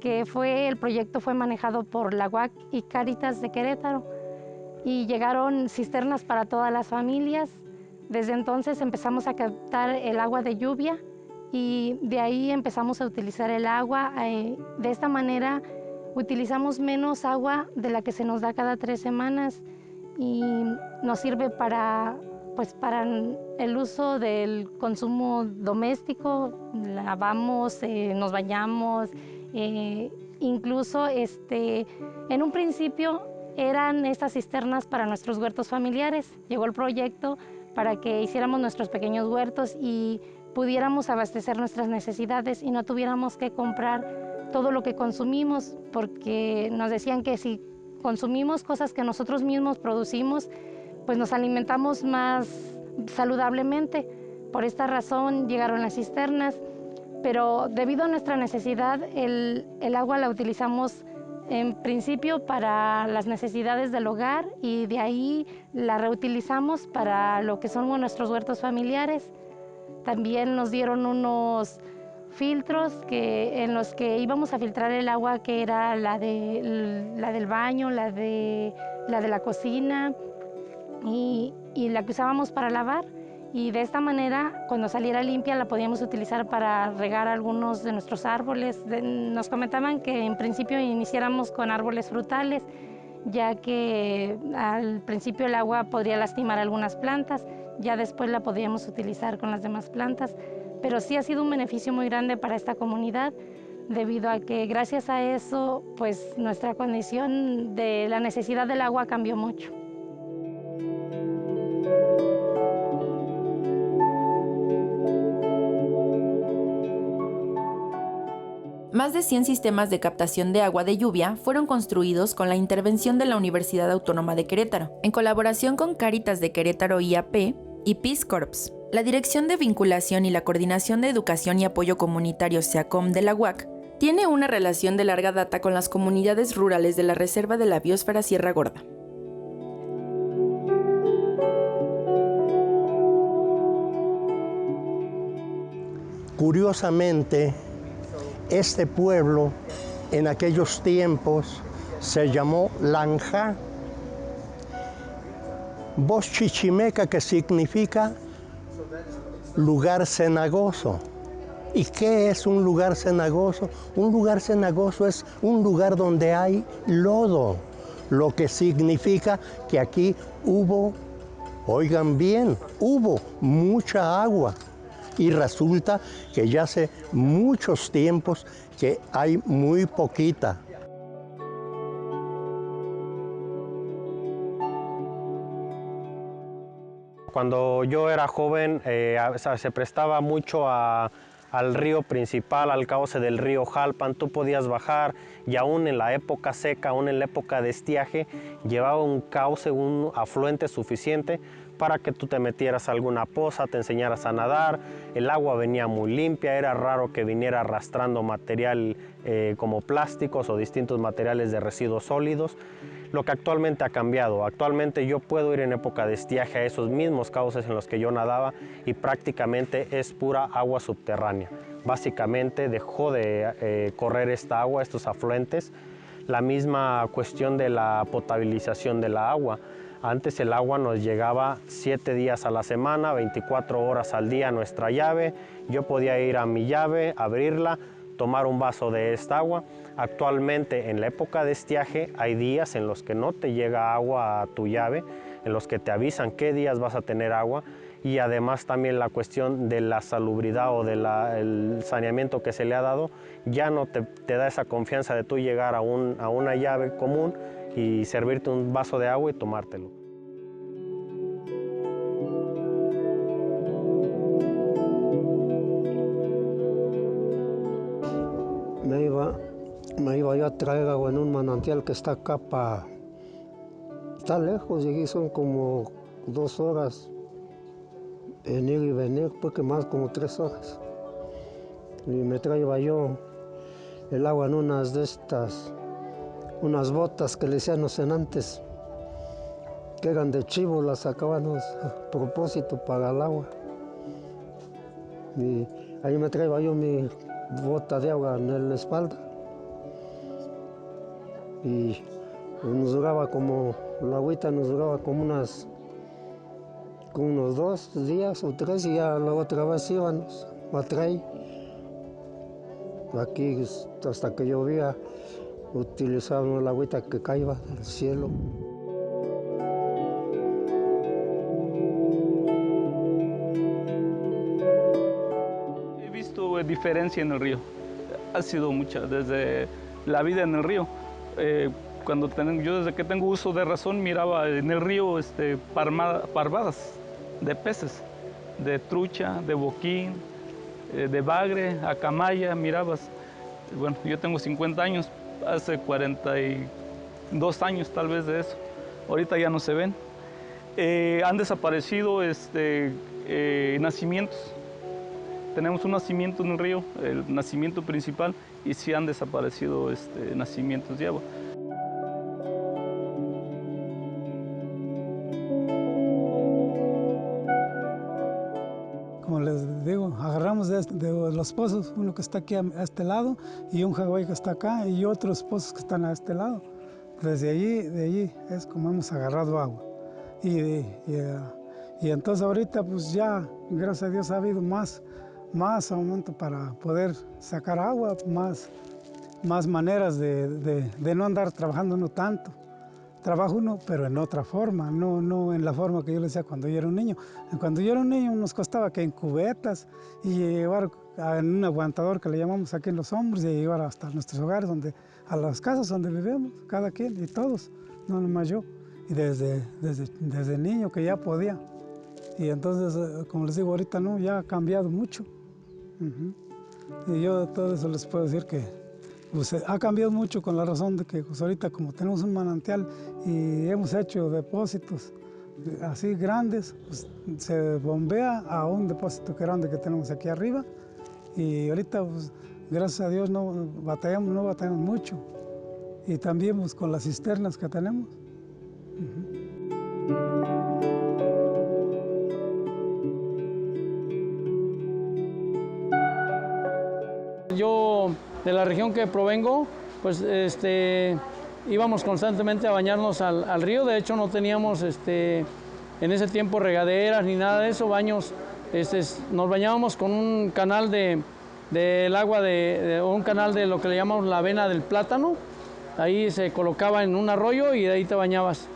que el proyecto fue manejado por la UAC y Cáritas de Querétaro, y llegaron cisternas para todas las familias. Desde entonces empezamos a captar el agua de lluvia y de ahí empezamos a utilizar el agua. De esta manera utilizamos menos agua de la que se nos da cada 3 semanas y nos sirve para el uso del consumo doméstico. Lavamos, nos bañamos, incluso en un principio eran estas cisternas para nuestros huertos familiares. Llegó el proyecto para que hiciéramos nuestros pequeños huertos y pudiéramos abastecer nuestras necesidades y no tuviéramos que comprar todo lo que consumimos, porque nos decían que si consumimos cosas que nosotros mismos producimos, pues nos alimentamos más saludablemente. Por esta razón llegaron las cisternas, pero debido a nuestra necesidad, el agua la utilizamos en principio para las necesidades del hogar y de ahí la reutilizamos para lo que son nuestros huertos familiares. También nos dieron unos filtros en los que íbamos a filtrar el agua, que era la del baño, la de la cocina y la que usábamos para lavar. Y de esta manera, cuando saliera limpia, la podíamos utilizar para regar algunos de nuestros árboles. Nos comentaban que en principio iniciáramos con árboles frutales, ya que al principio el agua podría lastimar algunas plantas, ya después la podíamos utilizar con las demás plantas. Pero sí ha sido un beneficio muy grande para esta comunidad, debido a que gracias a eso, pues nuestra condición de la necesidad del agua cambió mucho. Más de 100 sistemas de captación de agua de lluvia fueron construidos con la intervención de la Universidad Autónoma de Querétaro, en colaboración con Cáritas de Querétaro IAP y Peace Corps. La Dirección de Vinculación y la Coordinación de Educación y Apoyo Comunitario SEACOM de la UAC tiene una relación de larga data con las comunidades rurales de la Reserva de la Biosfera Sierra Gorda. Curiosamente, este pueblo en aquellos tiempos se llamó Lanja, voz chichimeca que significa lugar cenagoso. ¿Y qué es un lugar cenagoso? Un lugar cenagoso es un lugar donde hay lodo, lo que significa que aquí hubo, oigan bien, hubo mucha agua. Y resulta que ya hace muchos tiempos que hay muy poquita. Cuando yo era joven se prestaba mucho al río principal, al cauce del río Jalpan. Tú podías bajar y aún en la época seca, aún en la época de estiaje, llevaba un cauce, un afluente suficiente para que tú te metieras a alguna poza, te enseñaras a nadar. El agua venía muy limpia, era raro que viniera arrastrando material como plásticos o distintos materiales de residuos sólidos. Lo que actualmente ha cambiado, actualmente yo puedo ir en época de estiaje a esos mismos cauces en los que yo nadaba y prácticamente es pura agua subterránea. Básicamente dejó de correr esta agua, estos afluentes. La misma cuestión de la potabilización de la agua. Antes el agua nos llegaba 7 días a la semana, 24 horas al día a nuestra llave. Yo podía ir a mi llave, abrirla, tomar un vaso de esta agua. Actualmente en la época de estiaje hay días en los que no te llega agua a tu llave, en los que te avisan qué días vas a tener agua, y además también la cuestión de la salubridad o del saneamiento que se le ha dado, ya no te da esa confianza de tú llegar a una llave común y servirte un vaso de agua y tomártelo. Me iba yo a traer agua en un manantial que está acá está lejos, y aquí son como 2 horas en ir y venir, porque más como 3 horas. Y me traía yo el agua en unas de estas, unas botas que le decían los antes, que eran de chivo, las sacábamos a propósito para el agua. Y ahí me traía yo mi bota de agua en la espalda. Y nos duraba como, la agüita nos duraba como unos 2 días o 3, y ya la otra vez íbamos a traer. Aquí hasta que llovía utilizábamos la agüita que caía del cielo. He visto diferencia en el río, ha sido mucha, desde la vida en el río. Yo desde que tengo uso de razón miraba en el río parvadas de peces, de trucha, de boquín, de bagre, acamaya, mirabas. Bueno, yo tengo 50 años, hace 42 años tal vez de eso. Ahorita ya no se ven. Han desaparecido nacimientos. Tenemos un nacimiento en el río, el nacimiento principal, y sí han desaparecido nacimientos de agua. Como les digo, agarramos de los pozos, uno que está aquí a este lado y un Hawái que está acá y otros pozos que están a este lado. Desde allí es como hemos agarrado agua. Y entonces ahorita pues ya, gracias a Dios, ha habido más aumento para poder sacar agua, más maneras de no andar trabajando uno tanto. Trabaja uno, pero en otra forma, no en la forma que yo le decía cuando yo era un niño. Cuando yo era un niño nos costaba que en cubetas y llevar en un aguantador que le llamamos aquí en los hombros, y llevar hasta nuestros hogares, a las casas donde vivimos, cada quien y todos, no nomás yo. Y desde niño que ya podía. Y entonces, como les digo ahorita, no, ya ha cambiado mucho. Y yo todo eso les puedo decir que pues ha cambiado mucho con la razón de que pues, ahorita como tenemos un manantial y hemos hecho depósitos así grandes, pues, se bombea a un depósito grande que tenemos aquí arriba y ahorita pues, gracias a Dios no batallamos mucho y también pues, con las cisternas que tenemos. Yo, de la región que provengo, pues íbamos constantemente a bañarnos al río. De hecho, no teníamos en ese tiempo regaderas ni nada de eso, baños. Nos bañábamos con un canal del agua, un canal de lo que le llamamos la avena del plátano. Ahí se colocaba en un arroyo y de ahí te bañabas.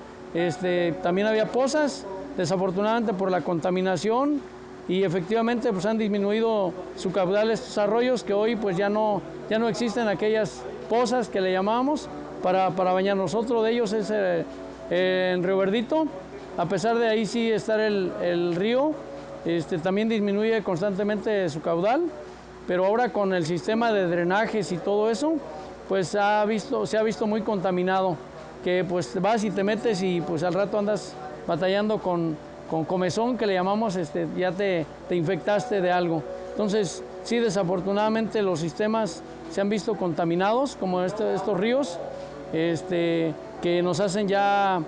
También había pozas, desafortunadamente por la contaminación, y efectivamente pues han disminuido su caudal estos arroyos, que hoy pues ya no existen aquellas pozas que le llamábamos para bañarnos. Otro de ellos es en Río Verdito. A pesar de ahí sí estar el río, también disminuye constantemente su caudal, pero ahora con el sistema de drenajes y todo eso, pues se ha visto muy contaminado, que pues vas y te metes y pues al rato andas batallando con comezón, que le llamamos, ya te infectaste de algo. Entonces, sí, desafortunadamente los sistemas se han visto contaminados, como estos ríos, que nos hacen ya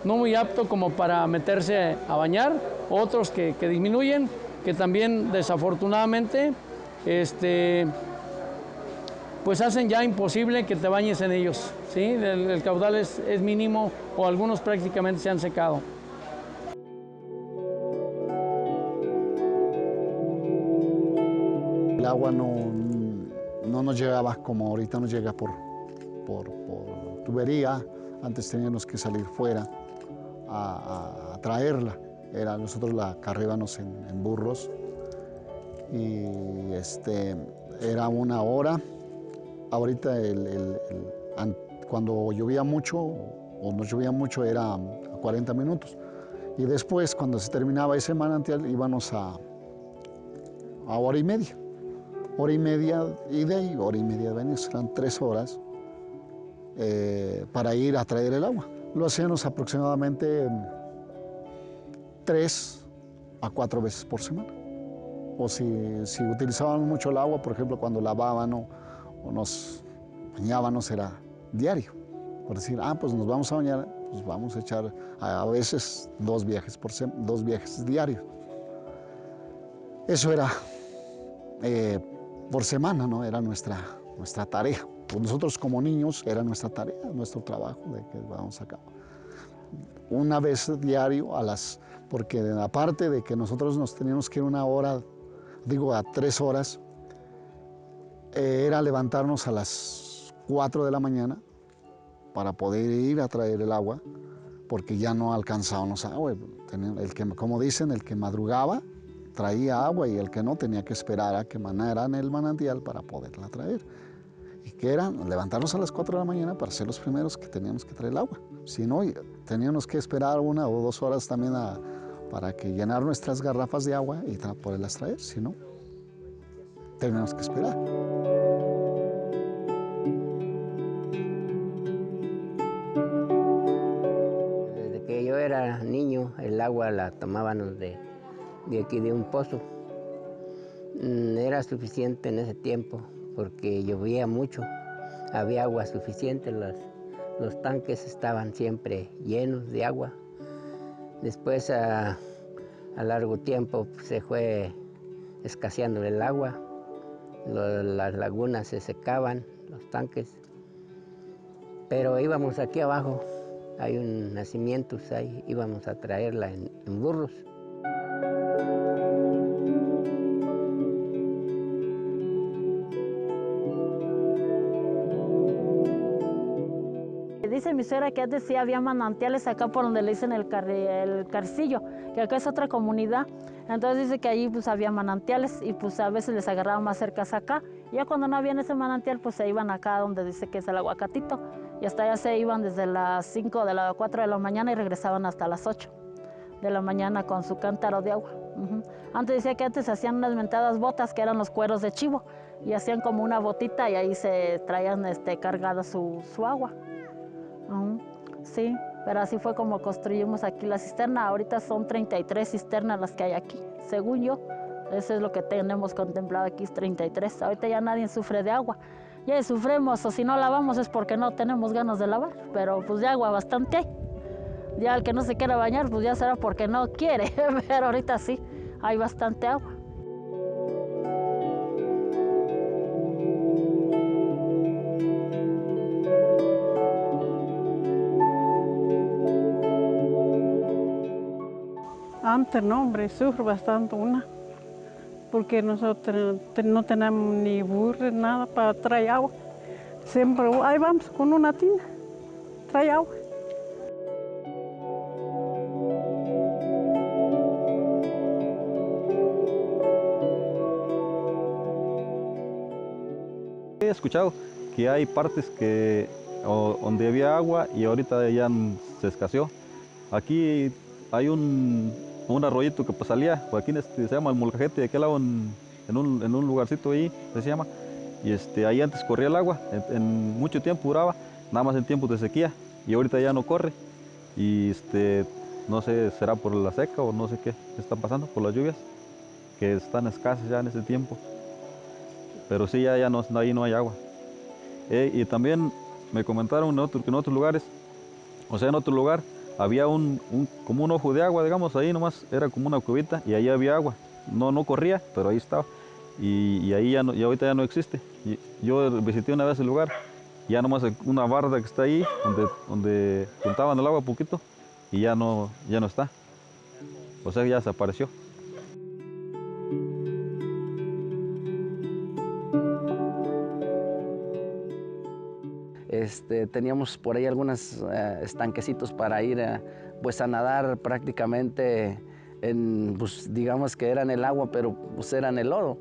no muy apto como para meterse a bañar, otros que disminuyen, que también desafortunadamente, pues hacen ya imposible que te bañes en ellos, ¿sí? El caudal es mínimo o algunos prácticamente se han secado. El agua no nos llegaba como ahorita nos llega por tubería. Antes teníamos que salir fuera a traerla. Nosotros la cargábamos en burros y era una hora. Ahorita cuando llovía mucho o no llovía mucho era 40 minutos. Y después, cuando se terminaba ese manantial, íbamos a hora y media. Hora y media ida y hora y media de venir. Eran 3 horas para ir a traer el agua. Lo hacíamos aproximadamente 3 a 4 veces por semana. O si utilizábamos mucho el agua, por ejemplo, cuando lavábamos o nos bañábamos, era diario. Por decir, pues nos vamos a bañar, pues vamos a echar a veces 2 viajes diarios. Eso era por semana, ¿no? Era nuestra tarea. Pues nosotros como niños era nuestra tarea, nuestro trabajo de que vamos a cabo. Una vez diario porque aparte de que nosotros nos teníamos que ir a 3 horas, era levantarnos a las 4 de la mañana para poder ir a traer el agua, porque ya no alcanzábamos agua. Como dicen, el que madrugaba traía agua y el que no tenía que esperar a que manaran el manantial para poderla traer. Y que era levantarnos a las 4 de la mañana para ser los primeros que teníamos que traer el agua. Si no, teníamos que esperar 1 o 2 horas también para que llenar nuestras garrafas de agua y poderlas traer. Si no, teníamos que esperar. Desde que yo era niño, el agua la tomábamos de aquí de un pozo. Era suficiente en ese tiempo porque llovía mucho, había agua suficiente, los tanques estaban siempre llenos de agua. Después, a largo tiempo, se fue escaseando el agua, las lagunas se secaban, los tanques, pero íbamos aquí abajo, hay un nacimiento, ahí íbamos a traerla en burros. Dice mi suegra que antes sí había manantiales acá por donde le dicen el Carcillo, que acá es otra comunidad. Entonces dice que allí pues había manantiales y pues a veces les agarraban más cerca acá. Y ya cuando no había ese manantial pues se iban acá donde dice que es el Aguacatito. Y hasta allá se iban desde las 4 de la mañana y regresaban hasta las 8 de la mañana con su cántaro de agua. Antes decía que antes hacían unas mentadas botas que eran los cueros de chivo. y hacían como una botita y ahí se traían cargada su agua. Sí, pero así fue como construimos aquí la cisterna. Ahorita son 33 cisternas las que hay aquí, según yo. Eso es lo que tenemos contemplado aquí, es 33. Ahorita ya nadie sufre de agua. Ya sufrimos, o si no lavamos es porque no tenemos ganas de lavar, pero pues de agua bastante hay. Ya el que no se quiera bañar, pues ya será porque no quiere, pero ahorita sí, hay bastante agua. Antes no, hombre, sufro bastante porque nosotros no tenemos ni burro, nada para traer agua. Siempre ahí vamos con una tina, trae agua. He escuchado que hay partes donde había agua y ahorita ya se escaseó. Aquí hay un arroyito que pues salía, pues aquí se llama el Molcajete, de aquel lado en un lugarcito ahí se llama, y ahí antes corría el agua, en mucho tiempo duraba, nada más en tiempos de sequía, y ahorita ya no corre, y no sé, será por la seca o no sé qué está pasando, por las lluvias, que están escasas ya en ese tiempo, pero sí, ya no, ahí no hay agua. Y también me comentaron que en otros lugares, o sea, en otro lugar, había como un ojo de agua, digamos, ahí nomás era como una cubita y ahí había agua. No corría, pero ahí estaba. Y ahí ya no, y ahorita ya no existe. Yo visité una vez el lugar, ya nomás una barda que está ahí, donde juntaban el agua poquito, y ya no está. O sea, ya desapareció. Teníamos por ahí algunos estanquecitos para ir pues a nadar prácticamente pues, digamos que eran el agua, pero pues eran el lodo.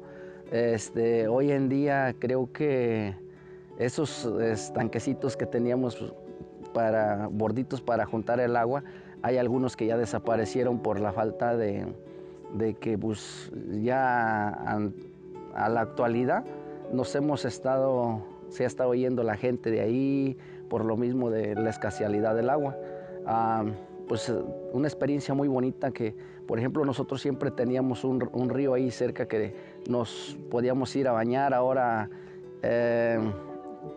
Hoy en día creo que esos estanquecitos que teníamos borditos para juntar el agua, hay algunos que ya desaparecieron por la falta de que pues ya a la actualidad se ha estado yendo la gente de ahí por lo mismo de la escasealidad del agua. Pues una experiencia muy bonita que, por ejemplo, nosotros siempre teníamos un río ahí cerca que nos podíamos ir a bañar. Ahora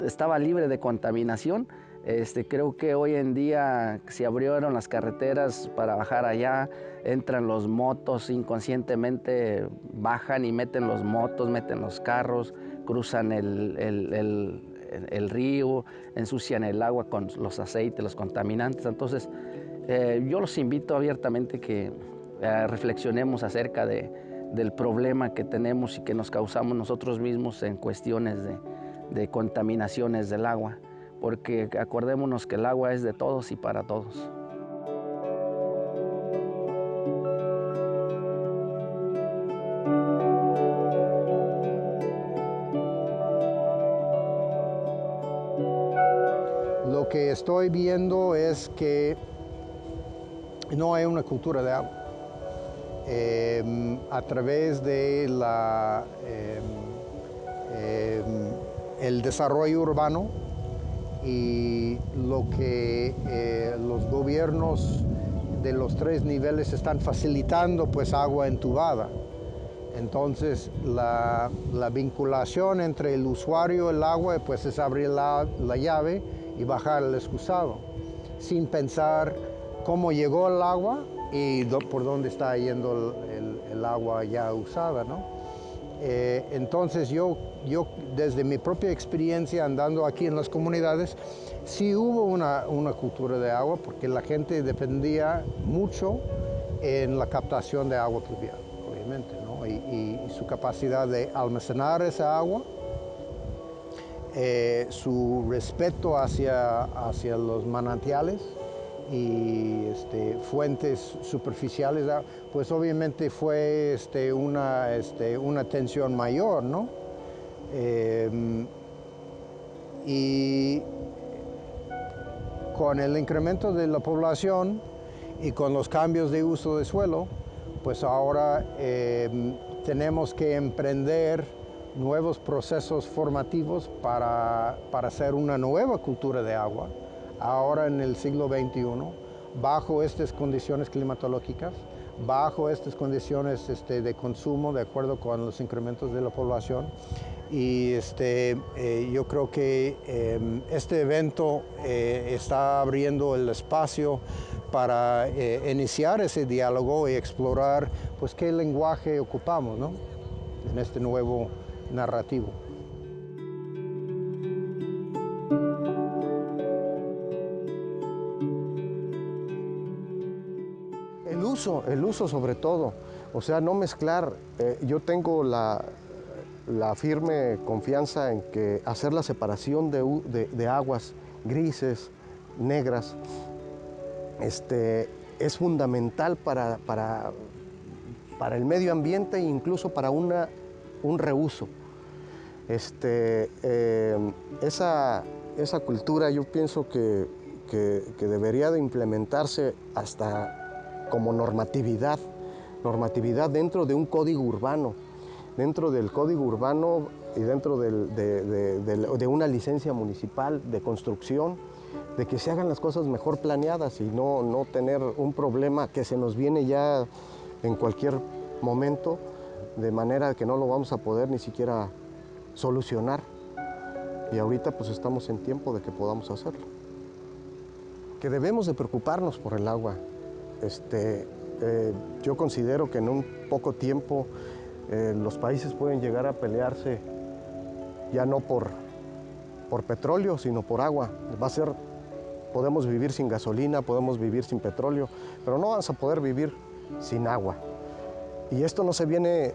estaba libre de contaminación. Creo que hoy en día se abrieron las carreteras para bajar allá, entran los motos, inconscientemente bajan y meten los motos, meten los carros, cruzan el río, ensucian el agua con los aceites, los contaminantes. Entonces, yo los invito abiertamente que reflexionemos acerca del problema que tenemos y que nos causamos nosotros mismos en cuestiones de contaminaciones del agua, porque acordémonos que el agua es de todos y para todos. Lo que estoy viendo es que no hay una cultura de agua. A través de el desarrollo urbano y lo que los gobiernos de los 3 niveles están facilitando, pues agua entubada. Entonces la vinculación entre el usuario y el agua pues es abrir la llave y bajar el excusado, sin pensar cómo llegó el agua y por dónde está yendo el agua ya usada, ¿no? Entonces yo desde mi propia experiencia andando aquí en las comunidades, sí hubo una cultura de agua porque la gente dependía mucho en la captación de agua pluvial, obviamente, ¿no? Y su capacidad de almacenar esa agua, su respeto hacia los manantiales y fuentes superficiales, pues obviamente fue una tensión mayor, ¿no? Y con el incremento de la población y con los cambios de uso de suelo, pues ahora tenemos que emprender nuevos procesos formativos para hacer una nueva cultura de agua, ahora en el siglo XXI, bajo estas condiciones climatológicas, bajo estas condiciones de consumo, de acuerdo con los incrementos de la población. Y yo creo que este evento está abriendo el espacio para iniciar ese diálogo y explorar pues, qué lenguaje ocupamos, ¿no?, en este nuevo narrativo. El uso sobre todo, o sea, no mezclar. Yo tengo la firme confianza en que hacer la separación de aguas grises, negras, es fundamental para el medio ambiente e incluso para un reuso. Esa cultura yo pienso que debería de implementarse hasta como normatividad dentro de un código urbano, dentro del código urbano y dentro de una licencia municipal de construcción, de que se hagan las cosas mejor planeadas y no tener un problema que se nos viene ya en cualquier momento, de manera que no lo vamos a poder ni siquiera solucionar. Y ahorita pues estamos en tiempo de que podamos hacerlo. Que debemos de preocuparnos por el agua. Yo considero que en un poco tiempo los países pueden llegar a pelearse ya no por petróleo, sino por agua. Podemos vivir sin gasolina, podemos vivir sin petróleo, pero no vamos a poder vivir sin agua. Y esto no se viene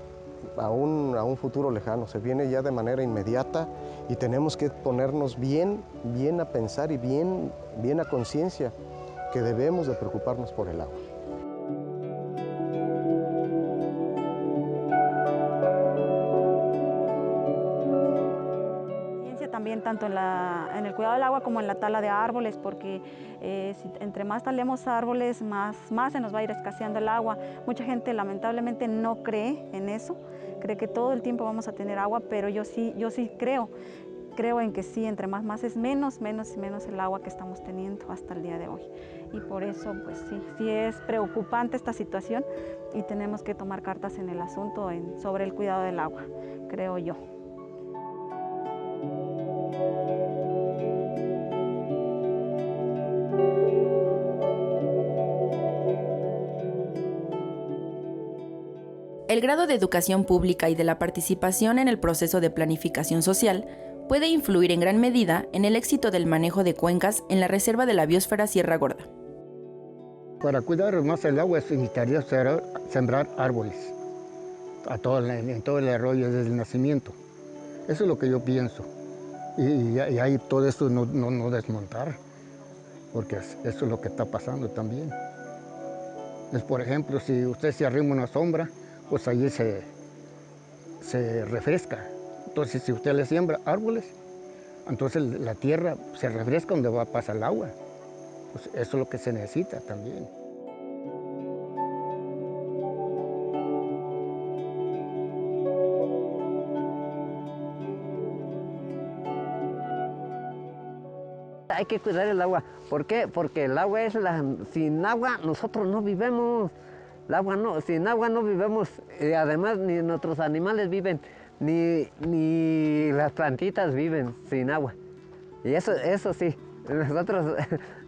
a un futuro lejano, se viene ya de manera inmediata y tenemos que ponernos bien a pensar y bien a conciencia que debemos de preocuparnos por el agua. También tanto en el cuidado del agua como en la tala de árboles, porque entre más talemos árboles, más se nos va a ir escaseando el agua. Mucha gente lamentablemente no cree en eso, cree que todo el tiempo vamos a tener agua, pero yo sí creo en que sí, entre más es menos el agua que estamos teniendo hasta el día de hoy. Y por eso, pues sí es preocupante esta situación y tenemos que tomar cartas en el asunto sobre el cuidado del agua, creo yo. El grado de educación pública y de la participación en el proceso de planificación social puede influir en gran medida en el éxito del manejo de cuencas en la Reserva de la Biosfera Sierra Gorda. Para cuidar más el agua es necesario sembrar árboles en todo el arroyo desde el nacimiento. Eso es lo que yo pienso. Y ahí todo esto no desmontar, porque eso es lo que está pasando también. Por ejemplo, si usted se arrima una sombra, pues allí se refresca. Entonces, si usted le siembra árboles, entonces la tierra se refresca donde va a pasar el agua. Pues eso es lo que se necesita también. Hay que cuidar el agua. ¿Por qué? Porque el agua sin agua nosotros no vivimos. Sin agua no vivimos. Y además ni nuestros animales viven, ni las plantitas viven sin agua. Y eso sí,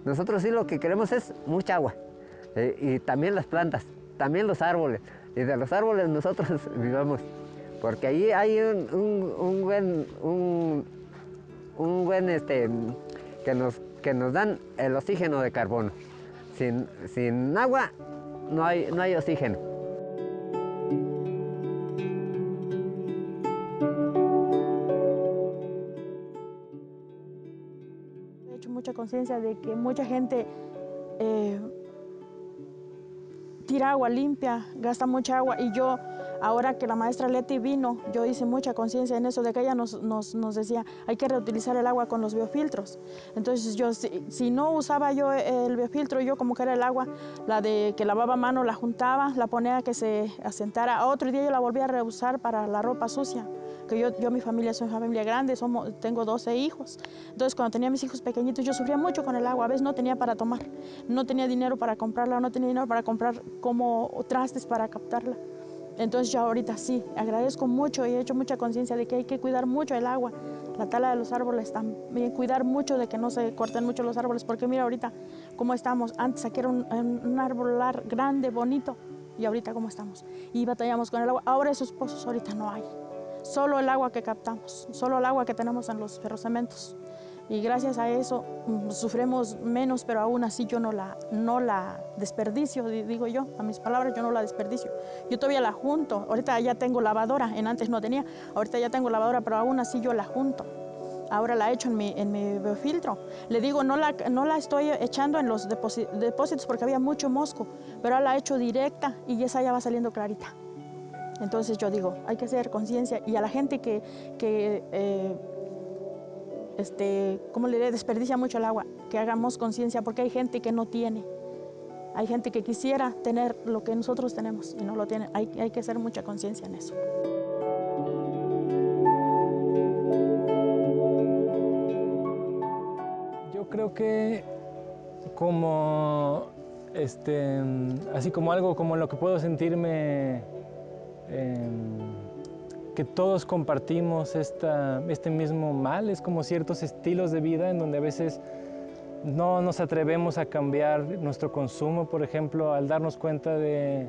nosotros sí lo que queremos es mucha agua. Y también las plantas, también los árboles. Y de los árboles nosotros vivimos. Porque ahí hay un buen que nos dan el oxígeno de carbono. Sin agua no hay oxígeno. He hecho mucha conciencia de que mucha gente tira agua limpia, gasta mucha agua, y yo Ahora que la maestra Leti vino, yo hice mucha conciencia en eso, de que ella nos decía, hay que reutilizar el agua con los biofiltros. Entonces yo, si no usaba yo el biofiltro, yo como que era el agua, la de que lavaba a mano, la juntaba, la ponía que se asentara. Otro día yo la volví a reusar para la ropa sucia. Que yo mi familia, soy una familia grande, tengo 12 hijos. Entonces cuando tenía mis hijos pequeñitos yo sufría mucho con el agua, a veces no tenía para tomar, no tenía dinero para comprarla, no tenía dinero para comprar como trastes para captarla. Entonces yo ahorita sí, agradezco mucho y he hecho mucha conciencia de que hay que cuidar mucho el agua, la tala de los árboles también, cuidar mucho de que no se corten mucho los árboles, porque mira ahorita cómo estamos, antes aquí era un árbol grande, bonito, y ahorita cómo estamos. Y batallamos con el agua, ahora esos pozos ahorita no hay. Solo el agua que captamos, solo el agua que tenemos en los ferrocementos. Y gracias a eso sufrimos menos, pero aún así yo no la desperdicio, digo yo, a mis palabras, yo no la desperdicio. Yo todavía la junto, ahorita ya tengo lavadora, antes no tenía, ahorita ya tengo lavadora, pero aún así yo la junto. Ahora la echo en mi biofiltro. Le digo, no la estoy echando en los depósitos porque había mucho mosco, pero ahora la echo directa y esa ya va saliendo clarita. Entonces yo digo, hay que hacer conciencia y a la gente ¿cómo le diré? Desperdicia mucho el agua, que hagamos conciencia porque hay gente que no tiene. Hay gente que quisiera tener lo que nosotros tenemos y no lo tiene. Hay que hacer mucha conciencia en eso. Yo creo que como, así como algo como lo que puedo sentirme que todos compartimos este mismo mal, es como ciertos estilos de vida en donde a veces no nos atrevemos a cambiar nuestro consumo, por ejemplo, al darnos cuenta de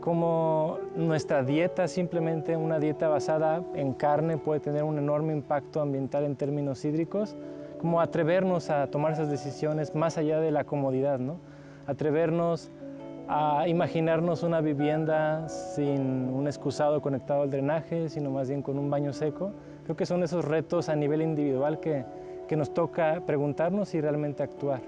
cómo nuestra dieta, simplemente una dieta basada en carne, puede tener un enorme impacto ambiental en términos hídricos, como atrevernos a tomar esas decisiones más allá de la comodidad, ¿no? Atrevernos a imaginarnos una vivienda sin un excusado conectado al drenaje, sino más bien con un baño seco. Creo que son esos retos a nivel individual que nos toca preguntarnos y realmente actuar.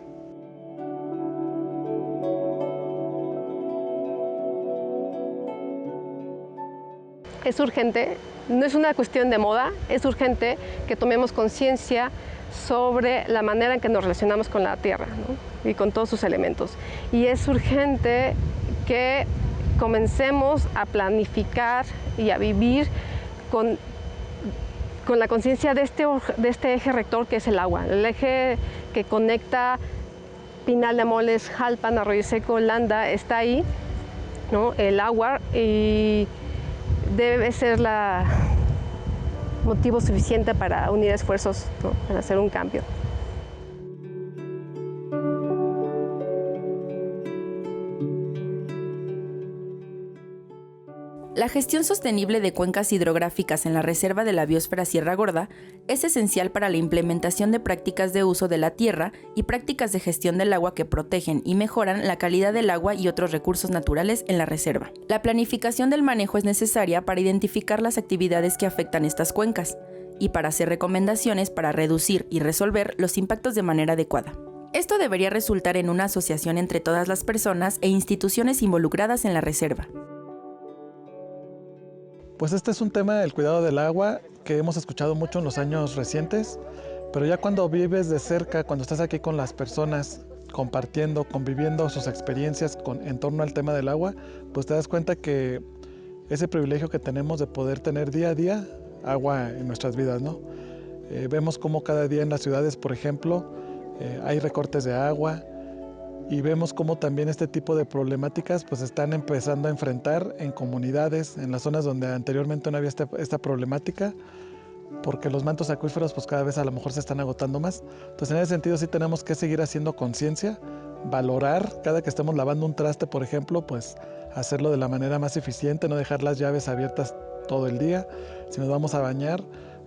Es urgente, no es una cuestión de moda, es urgente que tomemos conciencia sobre la manera en que nos relacionamos con la tierra, ¿no? Y con todos sus elementos. Y es urgente que comencemos a planificar y a vivir con la conciencia de este eje rector que es el agua, el eje que conecta Pinal de Amoles, Jalpan, Arroyo Seco, Landa, está ahí, ¿no? El agua, y debe ser motivo suficiente para unir esfuerzos, ¿no? Para hacer un cambio. La gestión sostenible de cuencas hidrográficas en la Reserva de la Biosfera Sierra Gorda es esencial para la implementación de prácticas de uso de la tierra y prácticas de gestión del agua que protegen y mejoran la calidad del agua y otros recursos naturales en la reserva. La planificación del manejo es necesaria para identificar las actividades que afectan estas cuencas y para hacer recomendaciones para reducir y resolver los impactos de manera adecuada. Esto debería resultar en una asociación entre todas las personas e instituciones involucradas en la reserva. Pues este es un tema del cuidado del agua que hemos escuchado mucho en los años recientes, pero ya cuando vives de cerca, cuando estás aquí con las personas, compartiendo, conviviendo sus experiencias en torno al tema del agua, pues te das cuenta que ese privilegio que tenemos de poder tener día a día agua en nuestras vidas, ¿no? Vemos cómo cada día en las ciudades, por ejemplo, hay recortes de agua, y vemos cómo también este tipo de problemáticas pues están empezando a enfrentar en comunidades, en las zonas donde anteriormente no había esta problemática, porque los mantos acuíferos pues cada vez a lo mejor se están agotando más. Entonces en ese sentido sí tenemos que seguir haciendo conciencia, valorar cada que estemos lavando un traste, por ejemplo, pues hacerlo de la manera más eficiente, no dejar las llaves abiertas todo el día. Si nos vamos a bañar,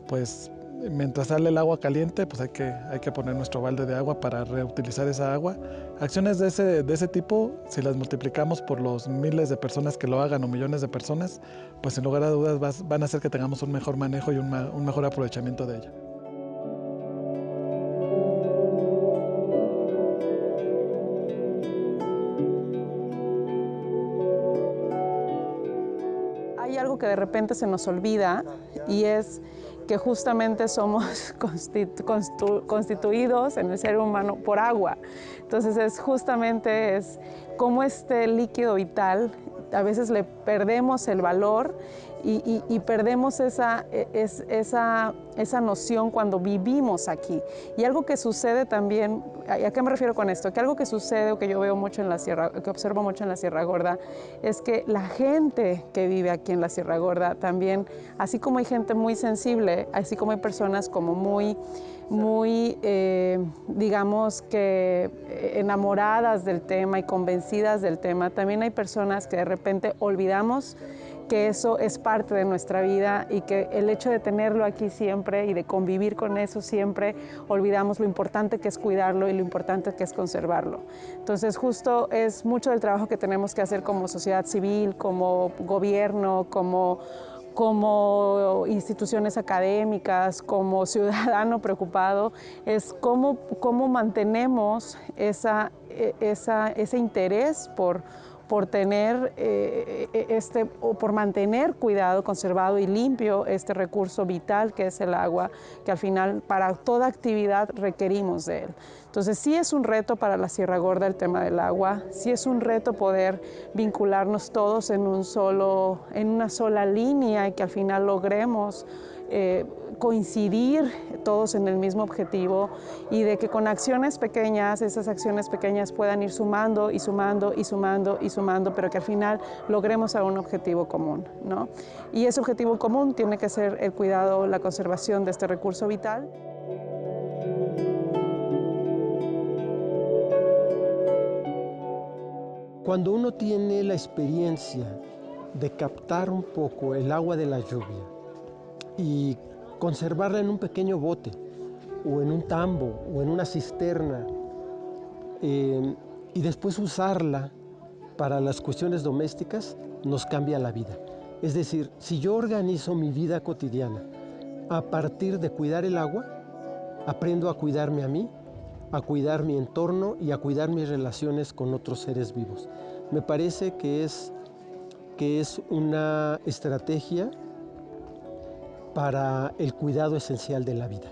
pues mientras sale el agua caliente, pues hay que poner nuestro balde de agua para reutilizar esa agua. Acciones de ese tipo, si las multiplicamos por los miles de personas que lo hagan o millones de personas, pues sin lugar a dudas van a hacer que tengamos un mejor manejo y un mejor aprovechamiento de ella. Hay algo que de repente se nos olvida y es que justamente somos constituidos en el ser humano por agua. Entonces es como este líquido vital, a veces le perdemos el valor y perdemos esa noción cuando vivimos aquí. Y algo que sucede también, ¿a qué me refiero con esto? Que algo que sucede o que yo veo mucho en la Sierra, que observo mucho en la Sierra Gorda, es que la gente que vive aquí en la Sierra Gorda también, así como hay gente muy sensible, así como hay personas como muy digamos que enamoradas del tema y convencidas del tema, también hay personas que de repente olvidamos que eso es parte de nuestra vida y que el hecho de tenerlo aquí siempre y de convivir con eso siempre, olvidamos lo importante que es cuidarlo y lo importante que es conservarlo. Entonces justo es mucho del trabajo que tenemos que hacer como sociedad civil, como gobierno, como instituciones académicas, como ciudadano preocupado, es cómo mantenemos ese interés por tener por mantener cuidado, conservado y limpio este recurso vital que es el agua, que al final para toda actividad requerimos de él. Entonces sí es un reto para la Sierra Gorda el tema del agua, sí es un reto poder vincularnos todos en una sola línea y que al final logremos coincidir todos en el mismo objetivo y de que con acciones pequeñas, esas acciones pequeñas puedan ir sumando y sumando y sumando y sumando, pero que al final logremos a un objetivo común, ¿no? Y ese objetivo común tiene que ser el cuidado, la conservación de este recurso vital. Cuando uno tiene la experiencia de captar un poco el agua de la lluvia y conservarla en un pequeño bote o en un tambo o en una cisterna y después usarla para las cuestiones domésticas, nos cambia la vida. Es decir, si yo organizo mi vida cotidiana a partir de cuidar el agua, aprendo a cuidarme a mí, a cuidar mi entorno y a cuidar mis relaciones con otros seres vivos. Me parece que es una estrategia para el cuidado esencial de la vida.